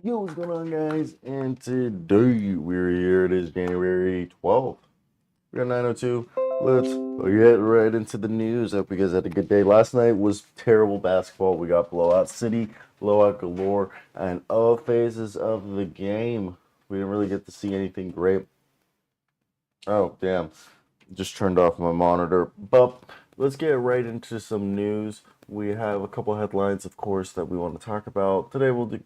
Yo, what's going on, guys? And today we're here. It is January 12th. We're at 9:02. Let's get right into the news. I hope you guys had a good day. Last night was terrible basketball. We got blowout city, blowout galore, and all phases of the game. We didn't really get to see anything great. Oh, damn. Just turned off my monitor. But let's get right into some news. We have a couple headlines, of course, that we want to talk about. Today we'll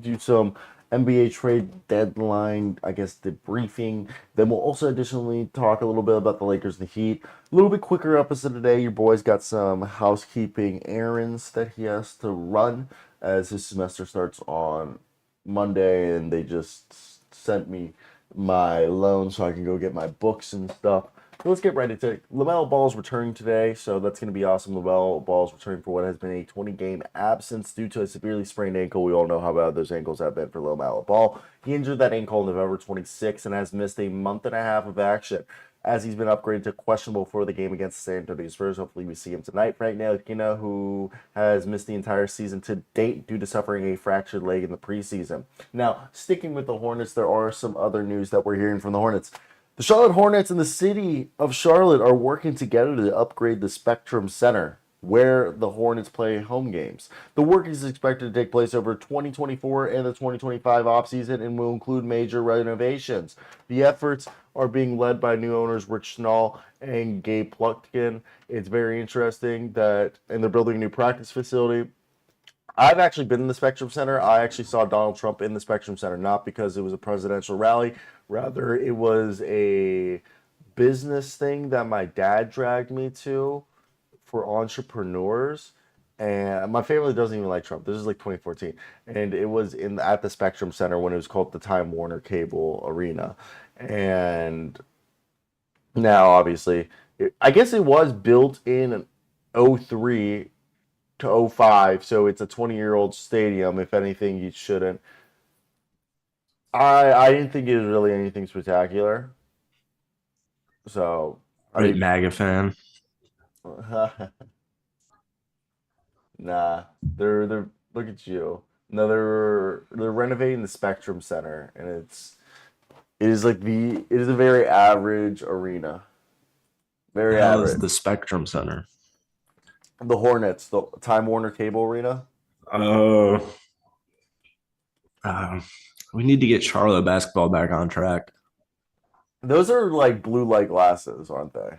do some NBA trade deadline, I guess, debriefing. Then we'll also additionally talk a little bit about the Lakers and the Heat. A little bit quicker episode today. Your boy's got some housekeeping errands that he has to run as his semester starts on Monday, and they just sent me my loan so I can go get my books and stuff. So let's get right into it. LaMelo Ball's returning today, so that's going to be awesome. LaMelo Ball's returning for what has been a 20-game absence due to a severely sprained ankle. We all know how bad those ankles have been for LaMelo Ball. He injured that ankle on November 26th and has missed a month and a half of action as he's been upgraded to questionable for the game against the San Antonio Spurs. Hopefully we see him tonight. Frank Ntilikina, who has missed the entire season to date due to suffering a fractured leg in the preseason. Now, sticking with the Hornets, there are some other news that we're hearing from the Hornets. The Charlotte Hornets and the city of Charlotte are working together to upgrade the Spectrum Center, where the Hornets play home games. The work is expected to take place over 2024 and the 2025 offseason and will include major renovations. The efforts are being led by new owners Rich Schnall and Gabe Plutkin. It's very interesting and they're building a new practice facility. I've actually been in the Spectrum Center. I actually saw Donald Trump in the Spectrum Center, not because it was a presidential rally. Rather, it was a business thing that my dad dragged me to for entrepreneurs. And my family doesn't even like Trump. This is like 2014. And it was at the Spectrum Center when it was called the Time Warner Cable Arena. And now, obviously, I guess it was built in '03 to '05, so it's a 20-year-old stadium. If anything, you shouldn't. I didn't think it was really anything spectacular. So Great I MAGA fan. nah, they're look at you. No, they're renovating the Spectrum Center, and it is a very average arena, The very hell is average. the Spectrum Center? The Hornets, the Time Warner Cable Arena. Oh, uh, we need to get Charlotte basketball back on track. Those are like blue light glasses, aren't they?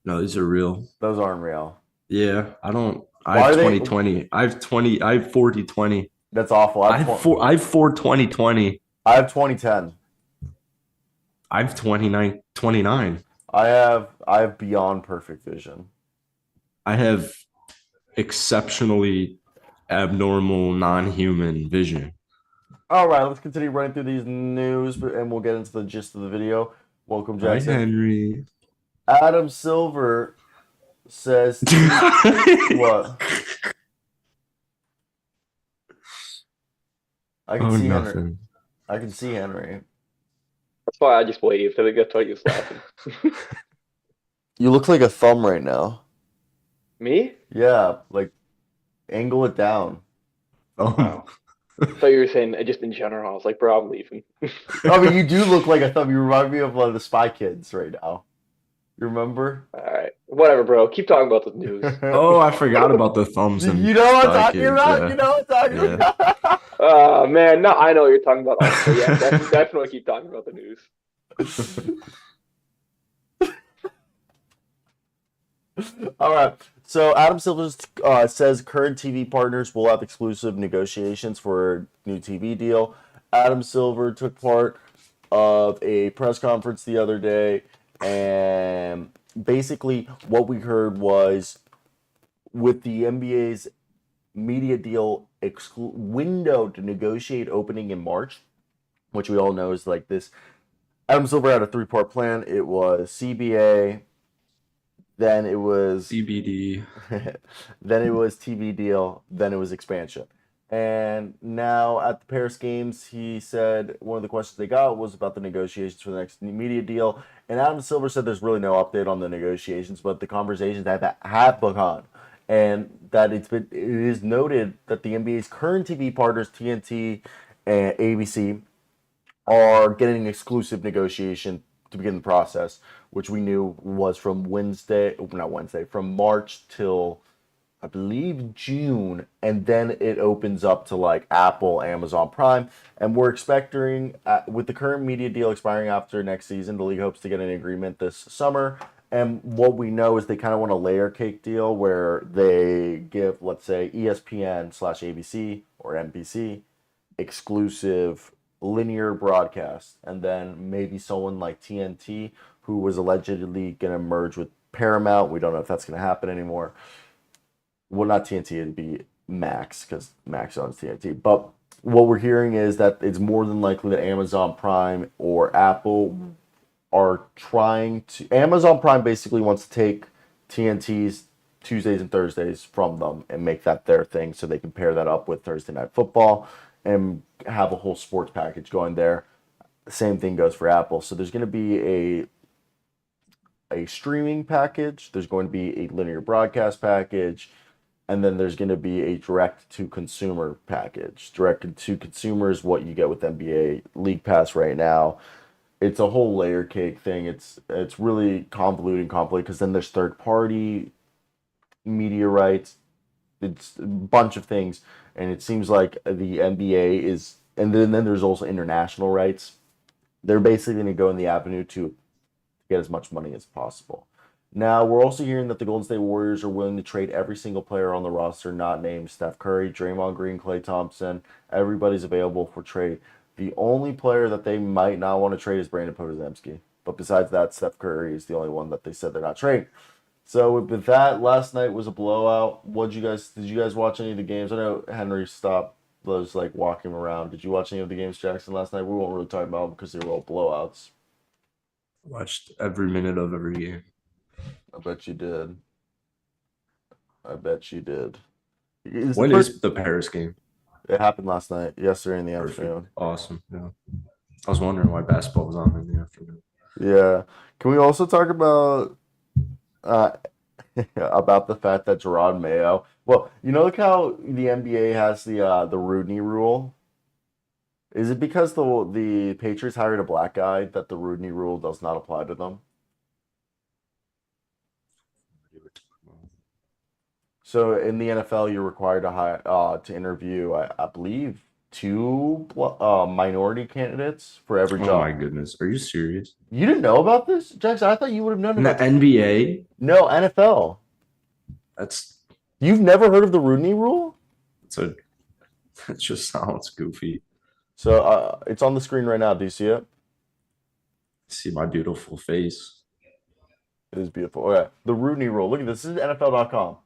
No, these are real. Those aren't real. Yeah, I don't. I Why have are they? 2020. I have 20. I have 40/20. That's awful. I have 4 20/20. I have 2010. I have 29/29. I have beyond perfect vision. I have exceptionally abnormal non-human vision. All right, let's continue running through these news, and we'll get into the gist of the video. Welcome, Hi, Jackson. Henry. Adam Silver says what? I can Oh, see Henry. nothing. I can see Henry. That's why I just waved. I think that's why you was laughing. You look like a thumb right now. Me? Yeah, like angle it down. Oh, Wow. I thought you were saying just in general. I was like, bro, I'm leaving. I mean, you do look like a thumb. You remind me of one of the Spy Kids right now. You remember? All right. Whatever, bro. Keep talking about the news. oh, I forgot about the thumbs and You know what I'm Spy talking Kids. about? You Yeah, know what I'm talking yeah. about? Man, no, I know what you're talking about also. Yeah, definitely keep talking about the news. All right. So Adam Silver says current TV partners will have exclusive negotiations for a new TV deal. Adam Silver took part of a press conference the other day, and basically what we heard was with the NBA's media deal window to negotiate opening in March, which we all know is like this. Adam Silver had a three-part plan. It was CBA, then it was CBD. then it was TV deal, then it was expansion. And now at the Paris Games, he said one of the questions they got was about the negotiations for the next media deal. And Adam Silver said there's really no update on the negotiations, but the conversations have begun. and that it is noted that the NBA's current TV partners TNT and ABC are getting an exclusive negotiation to begin the process, which we knew was from from March till I believe June, and then it opens up to like Apple, Amazon Prime, and we're expecting with the current media deal expiring after next season, the league hopes to get an agreement this summer. And what we know is they kind of want a layer cake deal where they give, let's say, ESPN/ABC or NBC exclusive linear broadcast, and then maybe someone like TNT, who was allegedly going to merge with Paramount. We don't know if that's going to happen anymore. Well, not TNT, it'd be Max because Max owns TNT. But what we're hearing is that it's more than likely that Amazon Prime or Apple are trying to. Amazon Prime basically wants to take TNT's Tuesdays and Thursdays from them and make that their thing so they can pair that up with Thursday Night Football and have a whole sports package going there. Same thing goes for Apple. So there's going to be a streaming package, there's going to be a linear broadcast package, and then there's going to be a direct-to-consumer package. Direct-to-consumer is what you get with NBA League Pass right now. It's a whole layer cake thing. It's really convoluted because then there's third-party media rights. It's a bunch of things, and it seems like the NBA is, and then there's also international rights. They're basically going to go in the avenue to get as much money as possible. Now, we're also hearing that the Golden State Warriors are willing to trade every single player on the roster not named Steph Curry, Draymond Green, Klay Thompson. Everybody's available for trade. The only player that they might not want to trade is Brandon Podziemski. But besides that, Steph Curry is the only one that they said they're not trading. So with that, last night was a blowout. Did you guys watch any of the games? I know Henry was like walking around. Did you watch any of the games, Jackson, last night? We won't really talk about them because they were all blowouts. Watched every minute of every game. I bet you did. When is the Paris game? It happened last night, yesterday in the Perfect. afternoon. Awesome. Yeah. I was wondering why basketball was on in the afternoon. Yeah. Can we also talk about about the fact that Gerard Mayo? Well, look how the NBA has the Rooney Rule. Is it because the Patriots hired a black guy that the Rooney Rule does not apply to them? So in the NFL, you're required to interview, I believe, 2 minority candidates for every job. Oh my goodness, are you serious? You didn't know about this, Jackson? I thought you would have known In the about this. NBA? No, NFL. You've never heard of the Rooney Rule? It just sounds goofy. So it's on the screen right now. Do you see it? See my beautiful face. It is beautiful. Okay. The Rooney Rule. Look at this. This is NFL.com.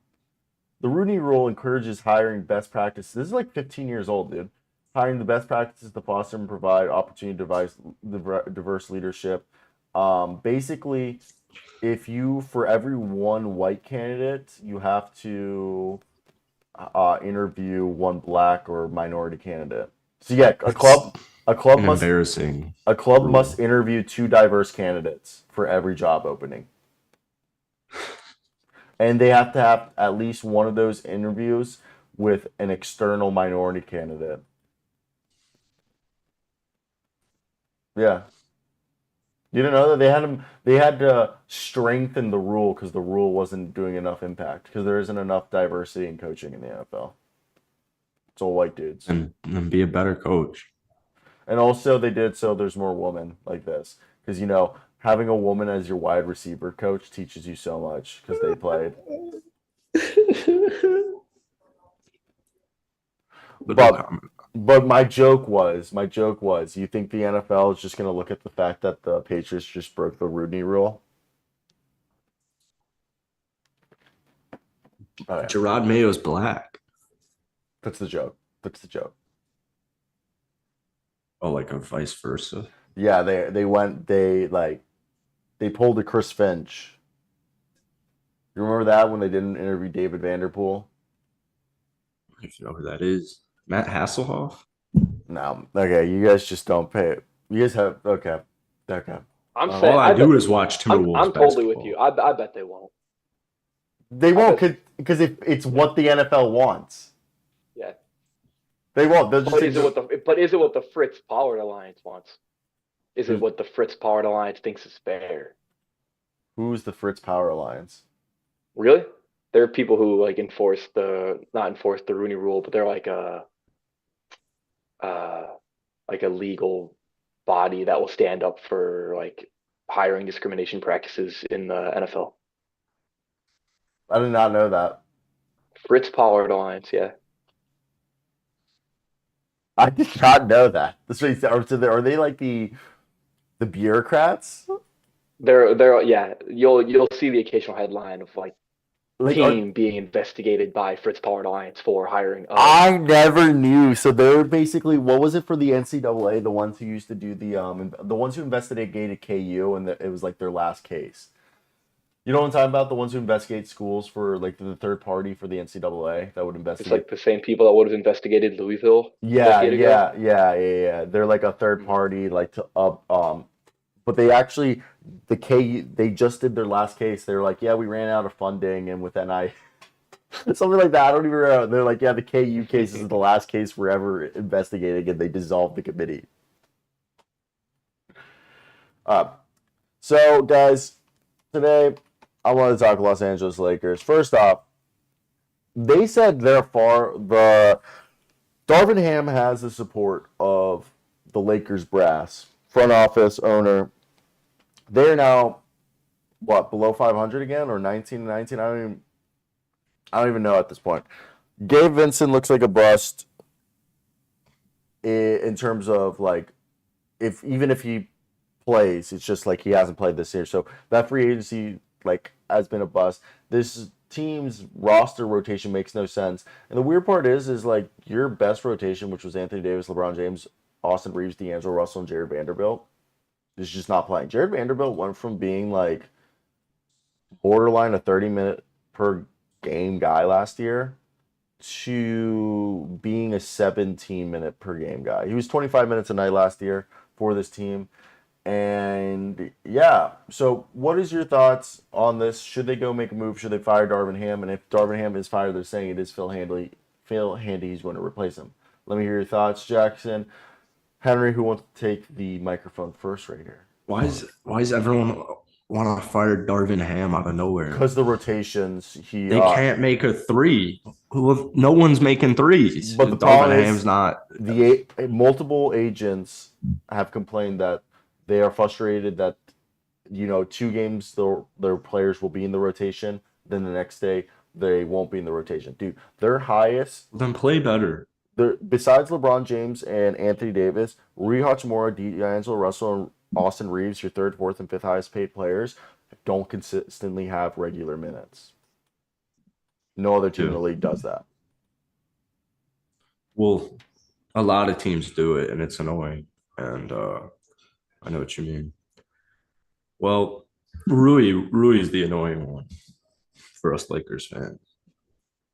The Rooney Rule encourages hiring best practices. This is like 15 years old, dude. Hiring the best practices to foster and provide opportunity to devise diverse leadership. Basically, for every one white candidate, you have to interview one black or minority candidate. So yeah, a club must interview 2 diverse candidates for every job opening. And they have to have at least one of those interviews with an external minority candidate. Yeah. You didn't know that they had to strengthen the rule because the rule wasn't doing enough impact because there isn't enough diversity in coaching in the NFL. It's all white dudes. And be a better coach. And also they did so there's more women like this because having a woman as your wide receiver coach teaches you so much because they played. But my joke was, you think the NFL is just going to look at the fact that the Patriots just broke the Rooney Rule? Oh, yeah. Gerard Mayo's black. That's the joke. Oh, like a vice versa? Yeah, they pulled a Chris Finch. You remember that when they didn't interview David Vanderpool? If you know who that is. Matt Hasselhoff? No. Okay, you guys just don't pay it. You guys have okay. I'm saying all I do is watch Timberwolves. I'm totally with you. I bet they won't. They won't because if it's what the NFL wants, Yeah. they won't. They'll just But say, is it what the Fritz Powered Alliance wants? Is it what the Fritz Powered Alliance thinks is fair? who's the Fritz Power Alliance? Really? There are people who like not enforce the Rooney Rule, but they're uh like a legal body that will stand up for like hiring discrimination practices in the NFL. I did not know that. Fritz Pollard Alliance, yeah. I did not know that. Are they like the bureaucrats? They're yeah. You'll see the occasional headline of like Like, team being investigated by Fritz Pollard Alliance for hiring. I never knew. So they were basically, what was it for the NCAA? The ones who used to do the ones who investigated KU, and it was like their last case. You know what I'm talking about? The ones who investigate schools for like the third party for the NCAA that would It's investigate. like the same people that would have investigated Louisville a Yeah, decade ago. yeah. They're like a third party, like to but they actually they just did their last case. They were like, yeah, we ran out of funding, and with NI something like that. I don't even remember. They're like, yeah, the KU case is the last case we're ever investigating, and they dissolved the committee. Uh, so guys, today I want to talk Los Angeles Lakers. First off, they said the Darvin Ham has the support of the Lakers brass, front office, owner. They're now what, below 500 again, or 19-19? I don't even know at this point. Gabe Vincent looks like a bust in terms of like even if he plays, it's just like he hasn't played this year. So that free agency like has been a bust. This team's roster rotation makes no sense. And the weird part is like your best rotation, which was Anthony Davis, LeBron James, Austin Reeves, D'Angelo Russell, and Jared Vanderbilt, is just not playing. Jared Vanderbilt went from being like borderline a 30-minute per game guy last year to being a 17-minute per game guy. He was 25 minutes a night last year for this team. And yeah, so what is your thoughts on this? Should they go make a move? Should they fire Darvin Ham? And if Darvin Ham is fired, they're saying it is Phil Handy. Phil Handy's going to replace him. Let me hear your thoughts, Jackson. Henry, who wants to take the microphone first right here? Why is everyone want to fire Darvin Ham out of nowhere? Because the rotations, they can't make a three. No one's making threes. But the Darvin Ham's not. The multiple agents have complained that they are frustrated that 2 games their players will be in the rotation, then the next day they won't be in the rotation. Dude, their highest. Then play better. Besides LeBron James and Anthony Davis, Rui Hachimura, D'Angelo Russell, and Austin Reeves, your third, fourth, and fifth highest paid players, don't consistently have regular minutes. No other team in the league does that. Well, a lot of teams do it, and it's annoying. And I know what you mean. Well, Rui is the annoying one for us Lakers fans,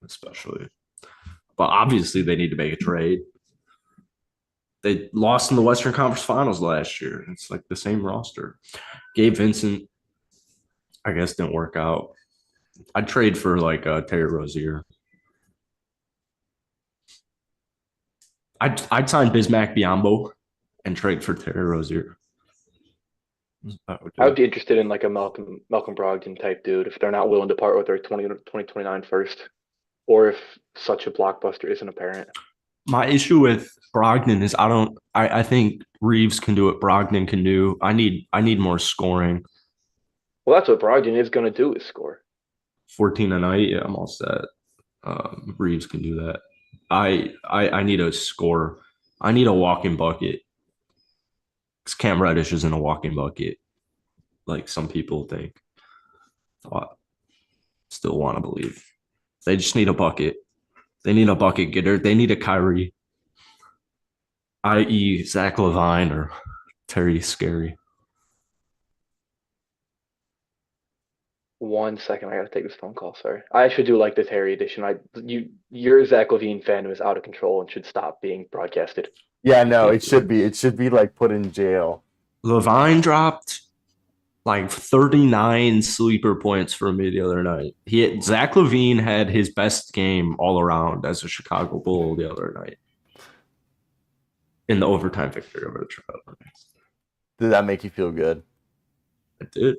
especially. But obviously, they need to make a trade. They lost in the Western Conference Finals last year. It's like the same roster. Gabe Vincent, I guess, didn't work out. I'd trade for like Terry Rozier. I'd sign Bismack Biyombo and trade for Terry Rozier. I would be interested in like a Malcolm Brogdon type dude if they're not willing to part with their 2029 first, or if such a blockbuster isn't apparent. My issue with Brogdon is I think Reeves can do what Brogdon can do. I need more scoring. Well, that's what Brogdon is going to do, is score. 14 a night, yeah, I'm all set. Reeves can do that. I need a score. I need a walking bucket. Because Cam Reddish isn't a walking bucket, like some people think. Still want to believe. They just need a bucket. They need a bucket getter. They need a Kyrie, i.e. Zach LaVine or Terry Scary. 1 second, I gotta take this phone call. Sorry, I actually do like the Terry edition. Your Zach LaVine fandom is out of control and should stop being broadcasted. Yeah, no, it should be. It should be like put in jail. LaVine dropped like 39 sleeper points for me the other night. Zach LaVine had his best game all around as a Chicago Bull the other night in the overtime victory over the Trailblazers. Did that make you feel good? It did.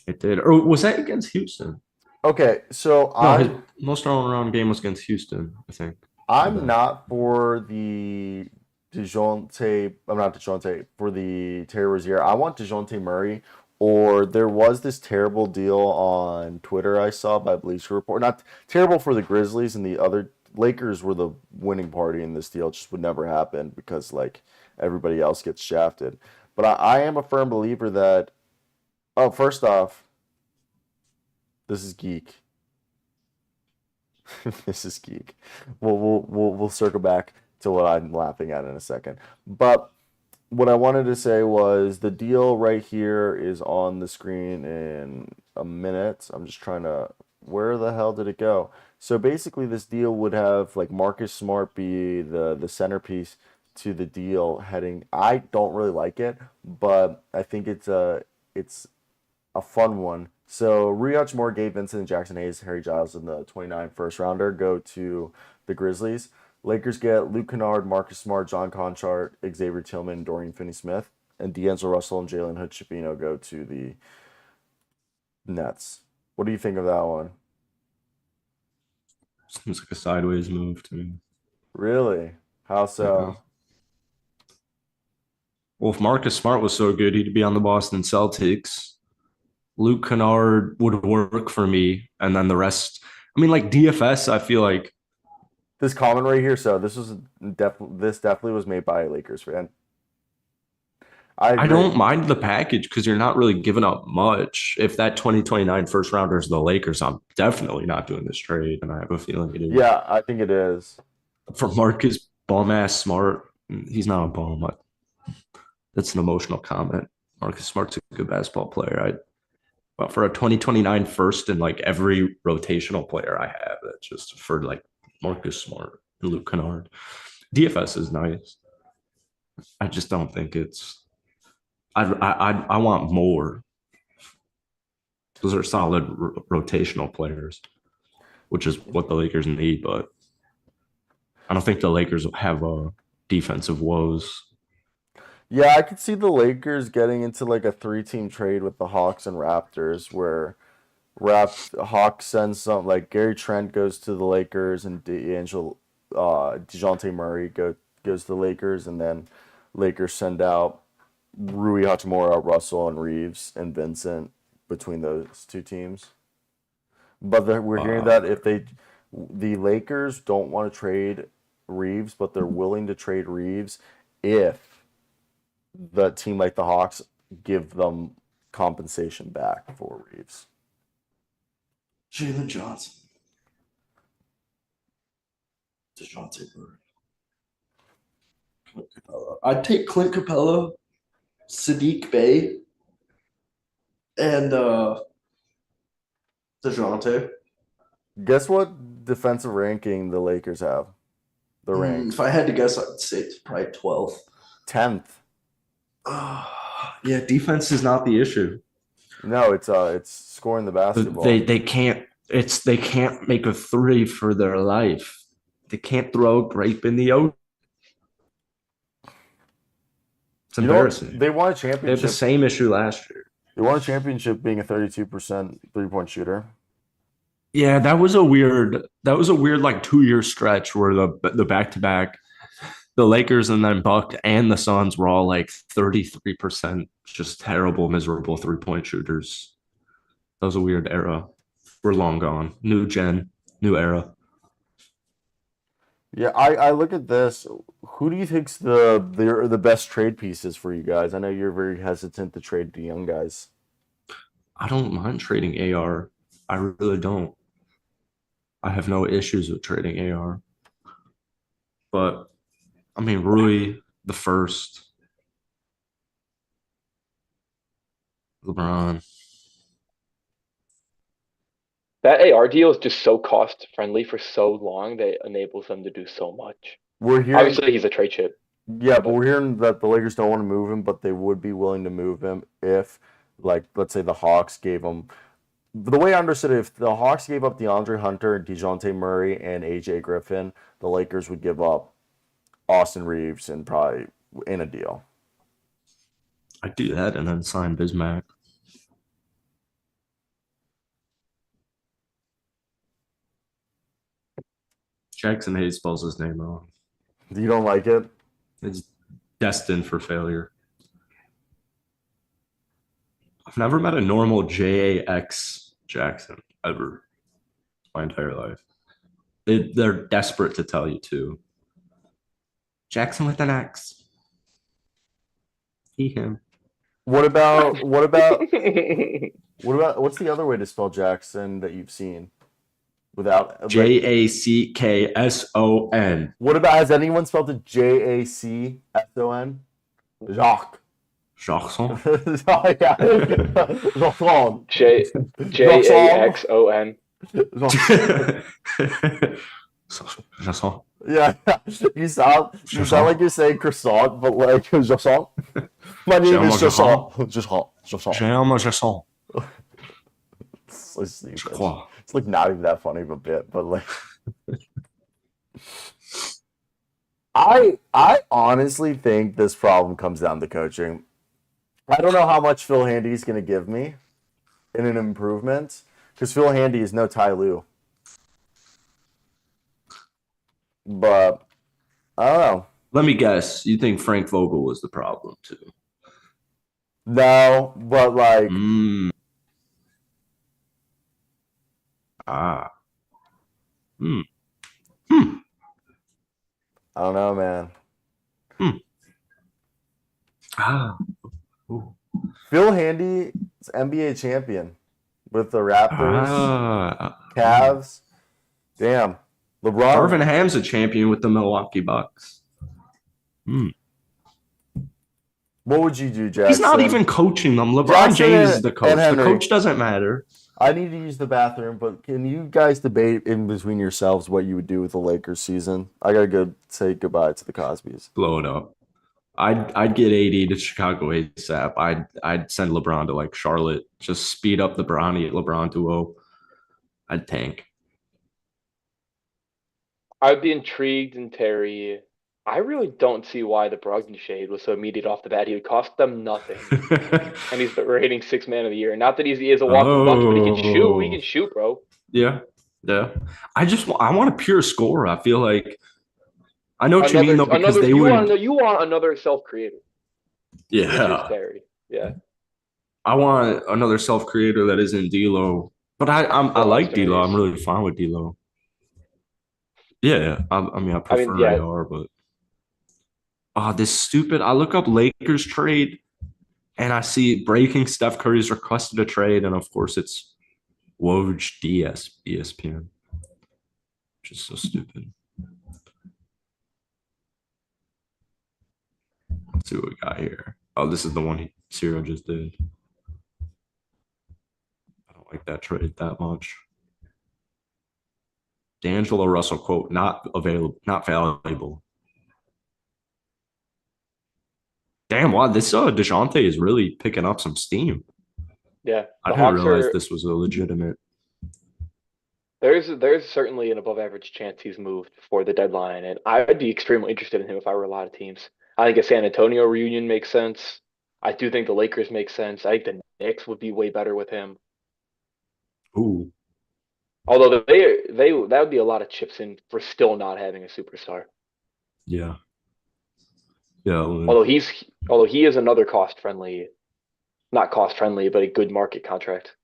It did. Or was that against Houston? Okay, so No, his most all-around game was against Houston, I think. I'm not for the DeJounte. I'm not DeJounte for the Terry Rozier. I want DeJounte Murray. Or there was this terrible deal on Twitter I saw by Bleacher Report. Not terrible for the Grizzlies, and the other Lakers were the winning party in this deal. It just would never happen because like everybody else gets shafted. But I am a firm believer that. Oh, first off, this is geek. This is geek. We'll circle back to what I'm laughing at in a second. But what I wanted to say was the deal right here is on the screen in a minute. I'm just trying to. Where the hell did it go? So basically, this deal would have like Marcus Smart be the centerpiece to the deal heading. I don't really like it, but I think it's a fun one. So Rui Hachimura, Gabe Vincent, and Jackson Hayes, Harry Giles, and the 29 first rounder go to the Grizzlies. Lakers get Luke Kennard, Marcus Smart, John Conchart, Xavier Tillman, Dorian Finney-Smith, and D'Angelo Russell and Jalen Hood-Schifino go to the Nets. What do you think of that one? Seems like a sideways move to me. Really? How so? Yeah. Well, if Marcus Smart was so good, he'd be on the Boston Celtics. Luke Kennard would work for me, and then the rest. I mean, like DFS, I feel like this comment right here. So this definitely was made by a Lakers fan. I don't mind the package because you're not really giving up much. If that 2029 first rounder is the Lakers, I'm definitely not doing this trade, and I have a feeling it is. Yeah, I think it is. For Marcus bum-ass Smart, he's not a bum. That's an emotional comment. Marcus Smart's a good basketball player. But for a 2029 first and like every rotational player I have, that's just for like Marcus Smart and Luke Kennard. DFS is nice. I just don't think it's. I want more. Those are solid rotational players, which is what the Lakers need. But I don't think the Lakers have defensive woes. Yeah, I could see the Lakers getting into like a 3-team trade with the Hawks and Raptors where Hawks sends some like Gary Trent goes to the Lakers and DeJounte Murray goes to the Lakers, and then Lakers send out Rui Hachimura, Russell, and Reeves and Vincent between those two teams. But we're hearing that if the Lakers don't want to trade Reeves, but they're willing to trade Reeves if the team like the Hawks give them compensation back for Reeves. Jalen Johnson. DeJounte Murray. Clint Capella. I'd take Clint Capella, Sadiq Bey, and DeJounte. Guess what defensive ranking the Lakers have? The rank. If I had to guess, I'd say it's probably 12th. 10th. Yeah, defense is not the issue. No, it's scoring the basketball. They can't make a three for their life. They can't throw a grape in the ocean. It's embarrassing. They won a championship. They had the same issue last year. They won a championship being a 32% 3-point shooter. Yeah, that was a weird like 2-year stretch where the back-to-back, the Lakers and then Buck and the Suns were all like 33%, just terrible, miserable 3-point shooters. That was a weird era. We're long gone. New gen, new era. Yeah, I look at this. Who do you think's the best trade pieces for you guys? I know you're very hesitant to trade the young guys. I don't mind trading AR. I really don't. I have no issues with trading AR. But I mean, Rui the first, LeBron. That AR deal is just so cost friendly for so long that it enables them to do so much. We're hearing, obviously he's a trade chip. Yeah, but we're hearing that the Lakers don't want to move him, but they would be willing to move him if Like, let's say the Hawks gave them. The way I understood it, if the Hawks gave up DeAndre Hunter, DeJounte Murray, and AJ Griffin, the Lakers would give up Austin Reeves and probably in a deal. I'd do that and then sign Bismack. Jackson Hayes spells his name wrong. You don't like it? It's destined for failure. I've never met a normal JAX Jackson ever my entire life. They're desperate to tell you to. Jackson with an X. He, him. What's the other way to spell Jackson that you've seen? Without JACKSON. What about, has anyone spelled it JACSON? Jacques. Jackson. Oh, yeah. Jackson. JAXON. Jackson. Yeah, you sound like you're saying croissant, but like Jackson. My name is Jackson. Jackson. It's so stupid. It's like not even that funny of a bit, but like I honestly think this problem comes down to coaching. I don't know how much Phil Handy's going to give me in an improvement, because Phil Handy is no Ty Lue. But I don't know. Let me guess. You think Frank Vogel was the problem too? No, but like I don't know, man. Phil Handy is NBA champion with the Raptors, Cavs. Damn. LeBron. Darvin Ham's a champion with the Milwaukee Bucks. What would you do, Jackson? He's not even coaching them. LeBron Jackson James is the coach. and The coach doesn't matter. I need to use the bathroom, but can you guys debate in between yourselves what you would do with the Lakers season? I gotta go say goodbye to the Cosbys. Blow it up. I'd get AD to Chicago ASAP. I'd send LeBron to like Charlotte. Just speed up the LeBron duo. I'd tank. I'd be intrigued in Terry. I really don't see why the Brogdon shade was so immediate off the bat. He would cost them nothing, and he's the rating 6th man of the year. Not that he is a walking bucket, but he can shoot. He can shoot, bro. Yeah. I want a pure scorer. I feel like I know what you mean though, because they would. You want another self-creator. Yeah. Terry. Yeah. I want another self-creator that isn't D'Lo, but I like D'Lo. I'm really fine with D'Lo. Yeah, I prefer AR, but this stupid. I look up Lakers trade, and I see breaking Steph Curry's requested a trade, and of course it's Woj ESPN, which is so stupid. Let's see what we got here. Oh, this is the one Ciro just did. I don't like that trade that much. D'Angelo Russell quote, not available, not valuable. Damn, wow, this DeJounte is really picking up some steam. Yeah. I didn't realize this was a legitimate. There's certainly an above average chance he's moved before the deadline, and I'd be extremely interested in him if I were a lot of teams. I think a San Antonio reunion makes sense. I do think the Lakers make sense. I think the Knicks would be way better with him. Ooh. Although that would be a lot of chips in for still not having a superstar. Yeah. Yeah. Although he is another not cost friendly, but a good market contract.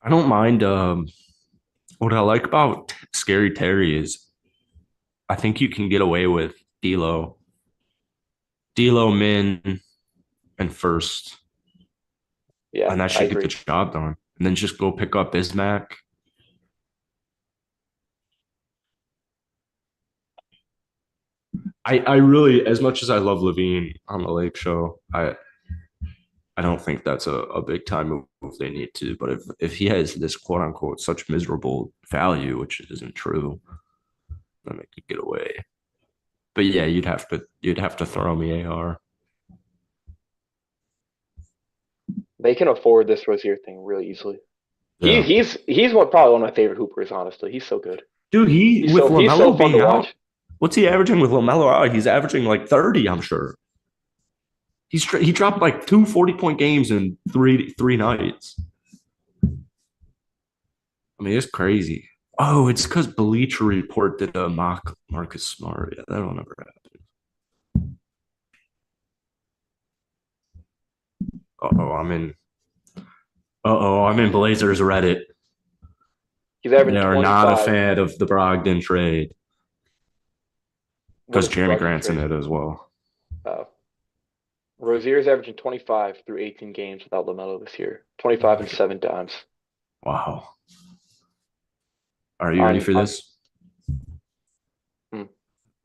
I don't mind. What I like about Scary Terry is I think you can get away with D'Lo, Min, and first. Yeah, and that should get the job done. And then just go pick up Bismack. I really, as much as I love Levine on the Lake Show, I don't think that's a big time move they need to. But if he has this quote unquote such miserable value, which isn't true, then they could get away. But yeah, you'd have to throw me AR. They can afford this Rozier thing really easily. Yeah. He's probably one of my favorite hoopers, honestly. He's so good. Dude, He's so LaMelo fun to being out, watch. what's he averaging with LaMelo out? He's averaging like 30, I'm sure. He dropped like 2 40-point games in three nights. I mean, it's crazy. Oh, it's because Bleacher Report did a mock Marcus Smart. Yeah, that'll never happen. I'm in Blazers Reddit. He's averaging They are 25. not a fan of the Brogdon trade What because is the Jeremy Brogdon Grant's in trade? it as well. Rozier's averaging 25 through 18 games without LaMelo this year. 25 and 7 dimes. Wow. Are you ready for this?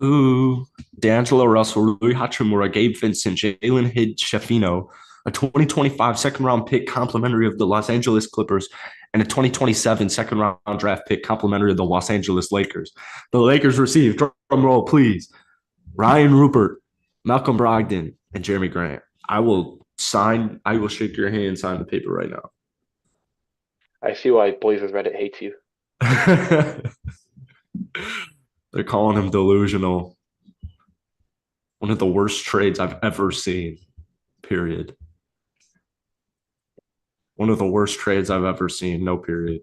Ooh. D'Angelo Russell, Rui Hachimura, Gabe Vincent, Jalen Hidd Shafino, a 2025 second-round pick complimentary of the Los Angeles Clippers, and a 2027 second-round draft pick complimentary of the Los Angeles Lakers. The Lakers received, drum roll please, Ryan Rupert, Malcolm Brogdon, and Jeremy Grant. I will shake your hand, sign the paper right now. I see why Blazers Reddit hates you. They're calling him delusional. One of the worst trades I've ever seen, period. One of the worst trades I've ever seen, no period.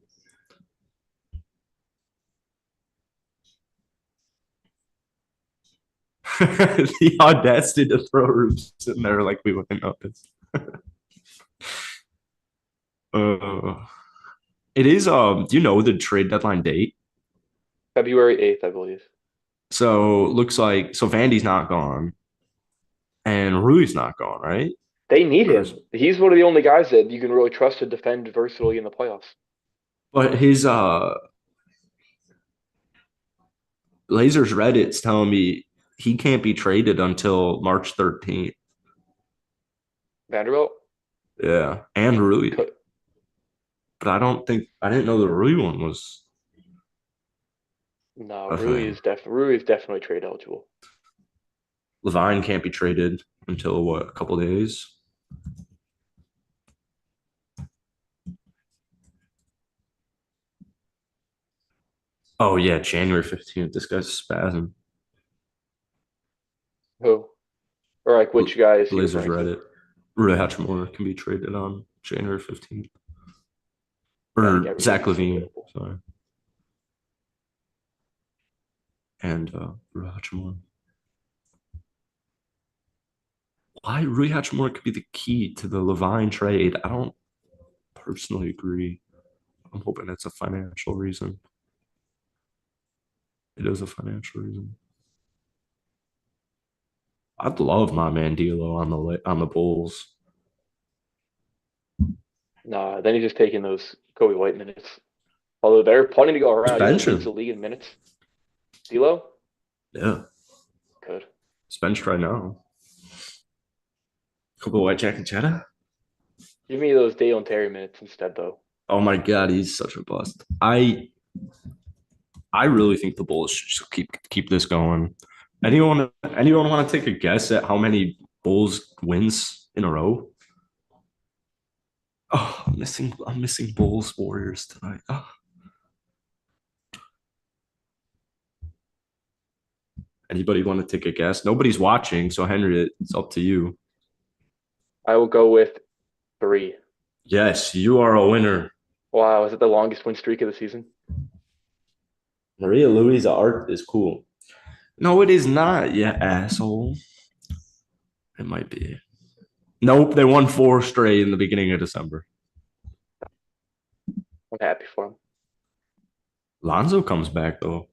The audacity to throw Roops in there like we wouldn't notice. It is, do you know the trade deadline date? February 8th, I believe. So looks like Vandy's not gone, and Rui's not gone, right? They need him. He's one of the only guys that you can really trust to defend versatilely in the playoffs. But his Blazers Reddit's telling me he can't be traded until March 13th. Vanderbilt? Yeah, and Rui. But I didn't know the Rui one was. No, Rui is definitely trade eligible. Levine can't be traded until what, a couple days? Oh yeah, January 15th. This guy's spazzing. Who? Or like which guy is he Blazers referring to? Reddit. Rui Hachimura can be traded on January 15th. Or Zach LaVine, sorry. And Rui Hachimura. Why Rui Hachimura could be the key to the Levine trade? I don't personally agree. I'm hoping it's a financial reason. It is a financial reason. I'd love my man D'Lo on the Bulls. Nah, then he's just taking those Kobe White minutes. Although they're plenty to go around. He leads the league in minutes. D'Lo? Yeah. Good. He's benched right now. Kobe White, Jack and Cheddar? Give me those Dalen Terry minutes instead, though. Oh my God, he's such a bust. I really think the Bulls should just keep this going. Anyone want to take a guess at how many Bulls wins in a row? Oh, I'm missing Bulls Warriors tonight. Oh. Anybody want to take a guess? Nobody's watching, so Henry, it's up to you. I will go with 3. Yes, you are a winner. Wow, is it the longest win streak of the season? Maria Louisa art is cool. No, it is not, you asshole. It might be. Nope, they won 4 straight in the beginning of December. I'm happy for him. Lonzo comes back, though.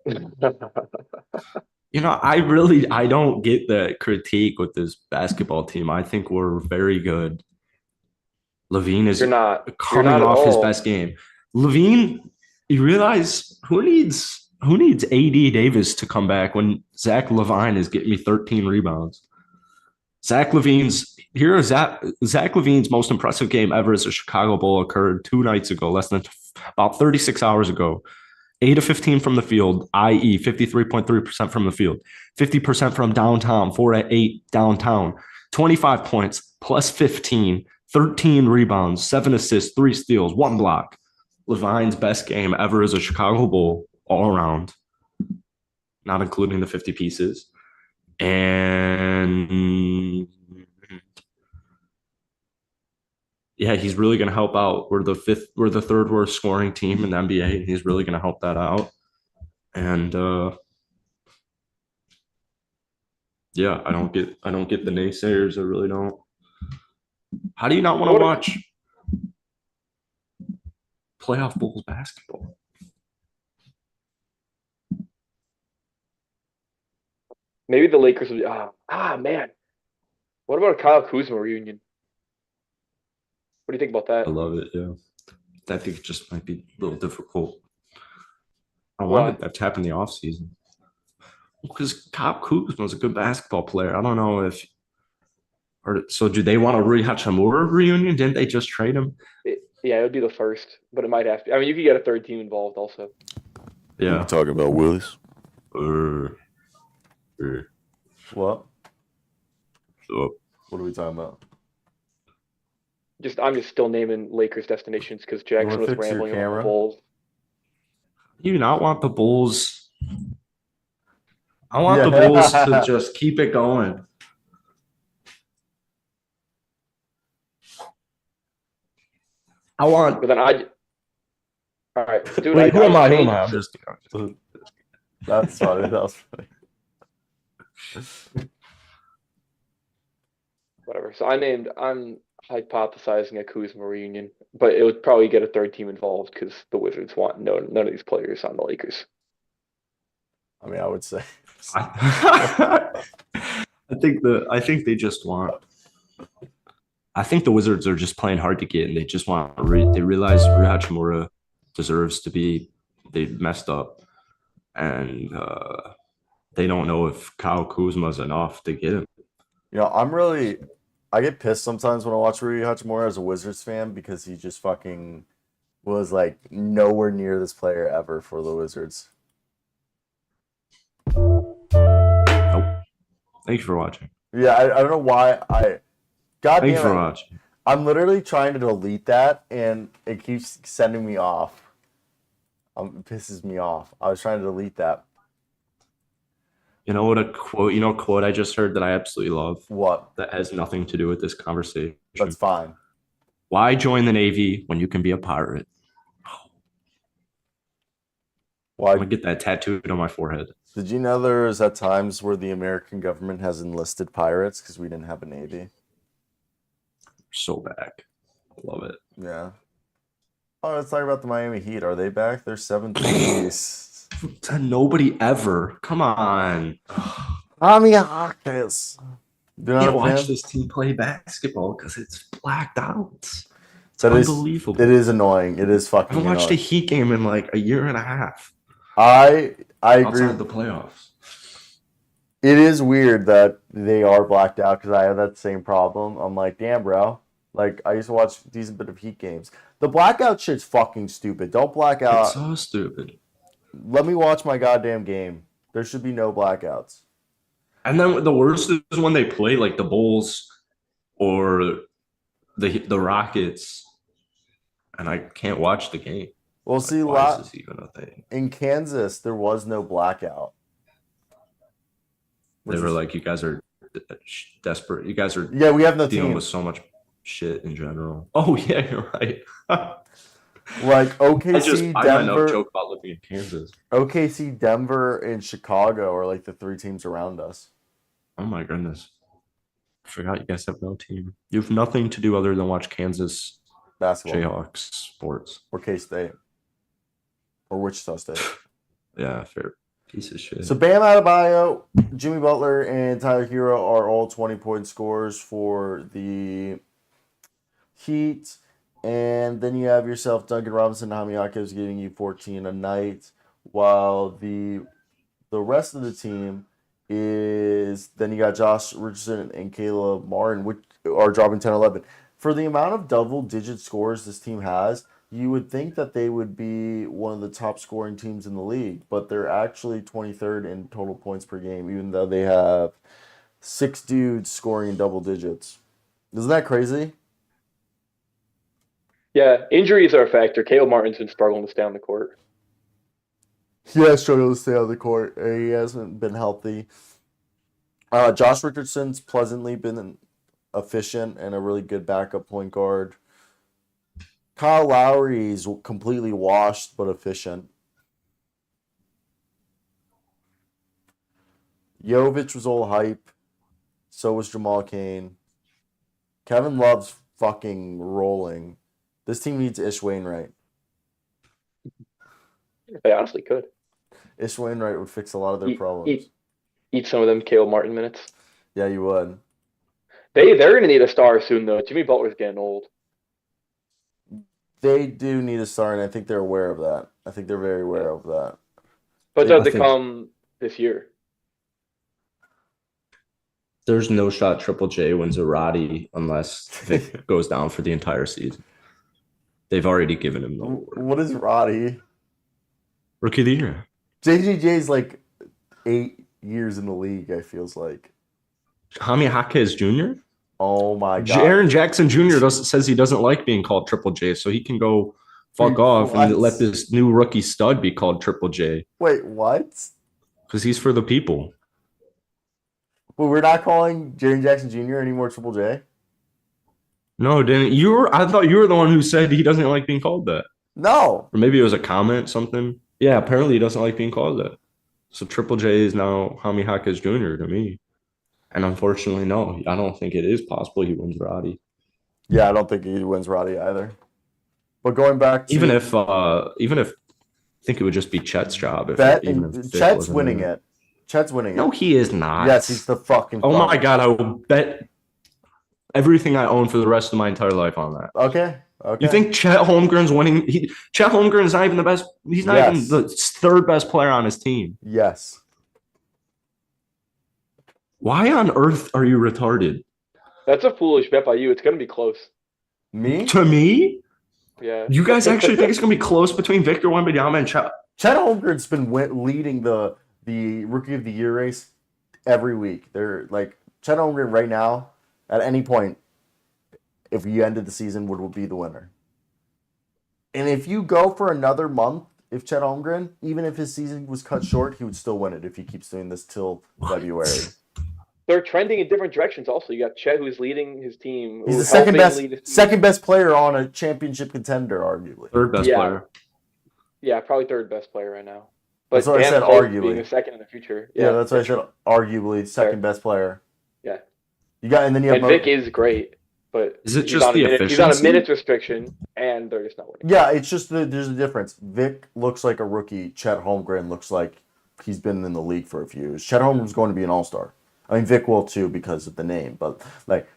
You know, I don't get the critique with this basketball team. I think we're very good. Levine is coming off his best game. Levine, you realize who needs AD Davis to come back when Zach LaVine is getting me 13 rebounds? Zach Levine's most impressive game ever as a Chicago Bull occurred 2 nights ago, about 36 hours ago. 8 of 15 from the field, i.e. 53.3% from the field, 50% from downtown, 4 at 8 downtown, 25 points, plus 15, 13 rebounds, 7 assists, 3 steals, 1 block. Levine's best game ever as a Chicago Bull all around, not including the 50 pieces. And yeah, he's really going to help out. We're the third worst scoring team in the NBA, and he's really going to help that out. And yeah, I don't get the naysayers. I really don't. How do you not want to watch playoff Bulls basketball? Maybe the Lakers would. Man. What about a Kyle Kuzma reunion? What do you think about I that? love it. Yeah, I think it just might be a little difficult. I Why? wanted that to happen in the offseason because Kyle Kuzma was a good basketball player. I don't know if. So do they want a Rui Hachimura reunion? Didn't they just trade him? Yeah, it would be the first, but it might have to. I mean, you could get a third team involved also. Yeah. Yeah. Talking about Willis. What? So, What are we talking about? I'm just still naming Lakers destinations because Jackson was fix your rambling about camera? the Bulls. do you not want the Bulls? I want the Bulls to just keep it going. I want. But then all right, dude. Wait, who am I? I'm hate- just. That's funny. That was funny. Whatever. So I'm hypothesizing a Kuzma reunion, but it would probably get a third team involved because the Wizards want none of these players on the Lakers. I mean, I would say. I think they just want. I think the Wizards are just playing hard to get, and they just want. They realize Rui Hachimura deserves to be. They messed up, and they don't know if Kyle Kuzma is enough to get him. You know, I get pissed sometimes when I watch Rui Hachimura as a Wizards fan because he just fucking was like nowhere near this player ever for the Wizards. Nope. Thank you for watching. Yeah, I don't know why God Thank you for damn it. watching. I'm literally trying to delete that and it keeps sending me off. It pisses me off. I was trying to delete that. You know what a quote I just heard that I absolutely love What? that has nothing to do with this conversation. That's fine. Why join the Navy when you can be a pirate? I'm Why? gonna get that tattooed on my forehead. Did you know there's at times where the American government has enlisted pirates because we didn't have a navy? So back. Love it. Yeah. Oh, let's talk about the Miami Heat. Are they back? They're 7th in the East. Nobody ever. Come on. I'm Hawkins. You can't watch this team play basketball because it's blacked out. It's That is unbelievable. It is annoying. It is I fucking haven't watched a annoying. Heat game in like a year and a half I agree. outside the playoffs. It is weird that they are blacked out because I have that same problem. I'm like, damn, bro. Like, I used to watch a decent bit of Heat games. The blackout shit's fucking stupid. Don't black out. It's so stupid. Let me watch my goddamn game. There should be no blackouts. And then the worst is when they play like the Bulls or the Rockets, and I can't watch the game. Well, see, Why is this even a thing? in Kansas, there was no blackout. They were like, you guys are desperate. You guys are yeah, we have no dealing team. with so much shit in general. Oh, yeah, you're right. Like OKC, I find no Denver, joke about living in Kansas. OKC, Denver, and Chicago are like the 3 teams around us. Oh my goodness. I forgot you guys have no team. You have nothing to do other than watch Kansas Basketball. Jayhawks sports. Or K-State. Or Wichita State. Yeah, fair piece of shit. So Bam Adebayo, Jimmy Butler, and Tyler Hero are all 20-point scorers for the Heat. And then you have yourself Duncan Robinson and Jaime Jaquez getting you 14 a night, while the rest of the team is then you got Josh Richardson and Caleb Martin, which are dropping 10-11. For the amount of double-digit scores this team has, you would think that they would be one of the top scoring teams in the league, but they're actually 23rd in total points per game, even though they have 6 dudes scoring in double digits. Isn't that crazy? Yeah, injuries are a factor. Caleb Martin's been struggling to stay on the court. He has struggled to stay on the court. He hasn't been healthy. Josh Richardson's pleasantly been efficient and a really good backup point guard. Kyle Lowry's completely washed but efficient. Jovic was all hype. So was Jamal Cain. Kevin Love's fucking rolling. This team needs Ish Wainwright. They honestly could. Ish Wainwright would fix a lot of their problems. Eat some of them Caleb Martin minutes. Yeah, you would. They're gonna need a star soon though. Jimmy Butler's getting old. They do need a star, and I think they're aware of that. I think they're very aware of that. But does it come this year? There's no shot Triple J wins a Roddy unless Vic goes down for the entire season. They've already given him the award. What is Roddy? Rookie of the Year. JJJ's like 8 years in the league, I feels like. Jaime Jaquez Jr.? Oh my God. Aaron Jackson Jr. says he doesn't like being called Triple J, so he can go fuck off and let this new rookie stud be called Triple J. Wait, what? Because he's for the people. Well, we're not calling Jaren Jackson Jr. anymore Triple J? No, didn't you? I thought you were the one who said he doesn't like being called that. No. Or maybe it was a comment, something. Yeah, apparently he doesn't like being called that. So Triple J is now Jaime Jaquez Jr. to me. And unfortunately, no, I don't think it is possible he wins Roddy. Yeah, I don't think he wins Roddy either. But going back to even if I think it would just be Chet's job. Chet's winning it. Chet's winning it. No, he is not. Yes, he's the fucking. Oh my God, I will bet everything I own for the rest of my entire life on that. Okay. You think Chet Holmgren's winning? Chet Holmgren's not even the best. He's not even the third best player on his team. Yes. Why on earth are you retarded? That's a foolish bet by you. It's going to be close. Me? To me? Yeah. You guys actually think it's going to be close between Victor Wembanyama and Chet? Chet Holmgren's been leading the Rookie of the Year race every week. They're like Chet Holmgren right now, at any point, if you ended the season, would be the winner. And if you go for another month, if Chet Holmgren, even if his season was cut short, he would still win it if he keeps doing this till February. They're trending in different directions. Also, you got Chet, who's leading his team. He's the second best player on a championship contender, arguably. Third best player. Yeah, probably third best player right now. But that's what I said. Arguably, being a second in the future. Yeah, that's what I said. Arguably, second best player. Yeah. You got, and then you have. And Vic is great, but is it just the efficiency? He's on a minutes restriction, and they're just not winning. Yeah, it's just there's a difference. Vic looks like a rookie. Chet Holmgren looks like he's been in the league for a few years. Chet Holmgren's going to be an all-star. I mean, Vic will too because of the name, but like